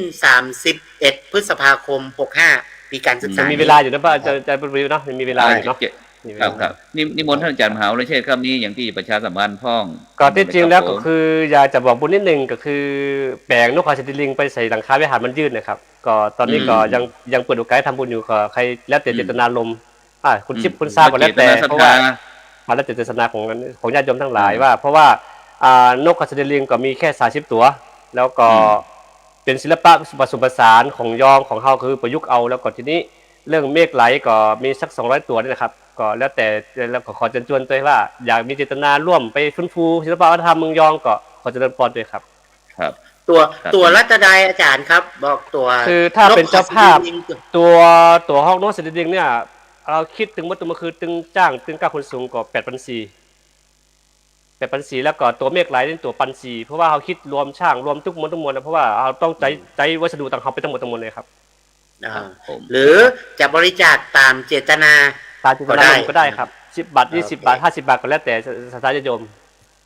31พฤษภาคม65ปีการศึกษามีเวลาอยู่นะป่ะอาจารย์ปริญญาเนาะมีเวลาอยู่เนาะครับนิมนต์ท่านอาจารย์มหาวิทยาลัยเชษฐ์ครับนี้อย่างที่ประชาสัมพันธ์พ้องก็ที่จริงแล้วก็คืออยากจะบอกบุญนิดนึงก็คือแปลงนกเขาชนิดลิงไปใส่หลังคาวิหารมันยืดนะครับก็ตอนนี้ก็ยังเปิดโอกาสให้ทำบุญอยู่ก็ใครแล้วแต่เจตนารมณ์คุณชิปคุณทราบก็แล้วแต่เพราะว่าแล้วแต่เจตนาของญาติโยมทั้งหลายว่าเพราะว่านกเขาชนิดลิงก็มีแค่30ตัวแล้วก็เป็นศิลปะผสมผสานของยองของเฮาคือประยุกต์เอาแล้วก็ทีนี้เรื่องเมฆไหลก็มีสัก200ตัวนี่นะครับก็แล้วแต่แล้วก็ขอเชิญชวนตัวว่าอยากมีเจตนาร่วมไปฟื้นฟูศิลปวัฒนธรรมเมืองยองก็ขอเจริญพรด้วยครับครับตัวรัตดาอาจารย์ครับบอกตัวคือถ้าเป็นเจ้าภาพตัวห้องนกเสด็จดิงเนี่ยเราคิดถึงว่าตัวมันคือตึงจ้างตึงก้าคนสูงก็8,400แล้วก็ตัวเมฆไหลนี่ตัว1,400เพราะว่าเราคิดรวมช่างรวมทุกมวลเพราะว่าเราต้องใจวัสดุต่างๆไปทั้งหมดเลยครับหรือจะบริจาคตามเจตนาก็ได้ครับ10 บาท20 บาท50 บาทก็แล้วแต่ศรัทธาญาติโยม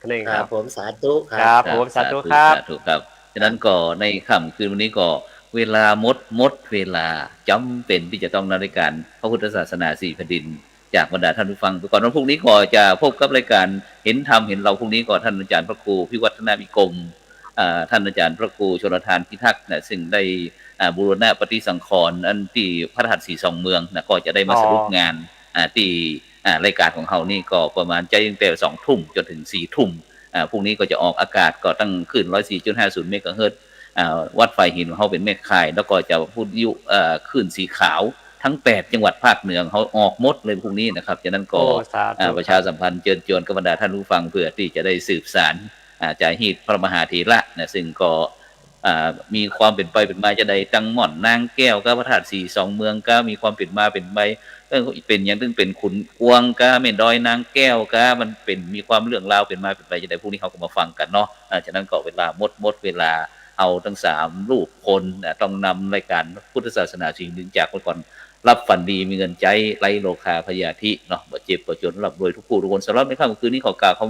นั่นเองครับผมสาธุครับผมสาธุครับถูกครับฉะนั้นก็ในค่ำคืนวันนี้ก็เวลาหมดเวลาจำเป็นที่จะต้องนำรายการพระพุทธศาสนา4แผ่นดินจากบรรดาท่านผู้ฟังก่อนวันพรุ่งนี้ก็จะพบกับรายการเห็นธรรมเห็นเราพรุ่งนี้ก็ท่านอาจารย์พระครูพิวัฒนาวิกรมท่านอาจารย์พระครูชลทานพิทักษ์นะซึ่งได้บูรณะปฏิสังขรณ์อันที่พระธาตุสีสองเมืองนะก็จะได้มาสรุปงานที่รายการของเรานี่ก็ประมาณใจตั้งแต่20:00 นจนถึง4:00 นพรุ่งนี้ก็จะออกอากาศก็ตั้งขึ้น 104.50 เมกะเฮิรตซ์วัดไฟหินของเขาเป็นแม่ข่ายแล้วก็จะพูดยุขึ้นสีขาวทั้ง8จังหวัดภาคเหนือเขาออกหมดเลยพรุ่งนี้นะครับฉะนั้นก็ประชาสัมพันธ์เชิญชวนกับบรรดาท่านผู้ฟังเพื่อที่จะได้สืบสานจารีตพระมหาเถระนะซึ่งก็มีความเป็นไปเป็นมาจะได้จังหม่อนนางแก้วก็พระธาตุสีสองเมืองก็มีความเป็นมาเป็นไปเป็นอย่างตึงเป็นขุนกวงก็แม่ดอยนางแก้วก็มันเป็นมีความเรื่องราวเป็นมาเป็นไปจะได้พวกนี้เขาก็มาฟังกันเนาะฉะนั้นก็เวลาหมดเวลาเอาทั้ง3รูปคนต้องนำรายการพุทธศาสนาสิ่งหนึ่งจากก่อนรับฝันดีมีเงินใจไร้โลคาพยาธิเนาะบ่เจ็บบ่จนรับรวยทุกผู้ทุกคนสำหรับในค่ำคืนนี้ขอกล่าวคำว่า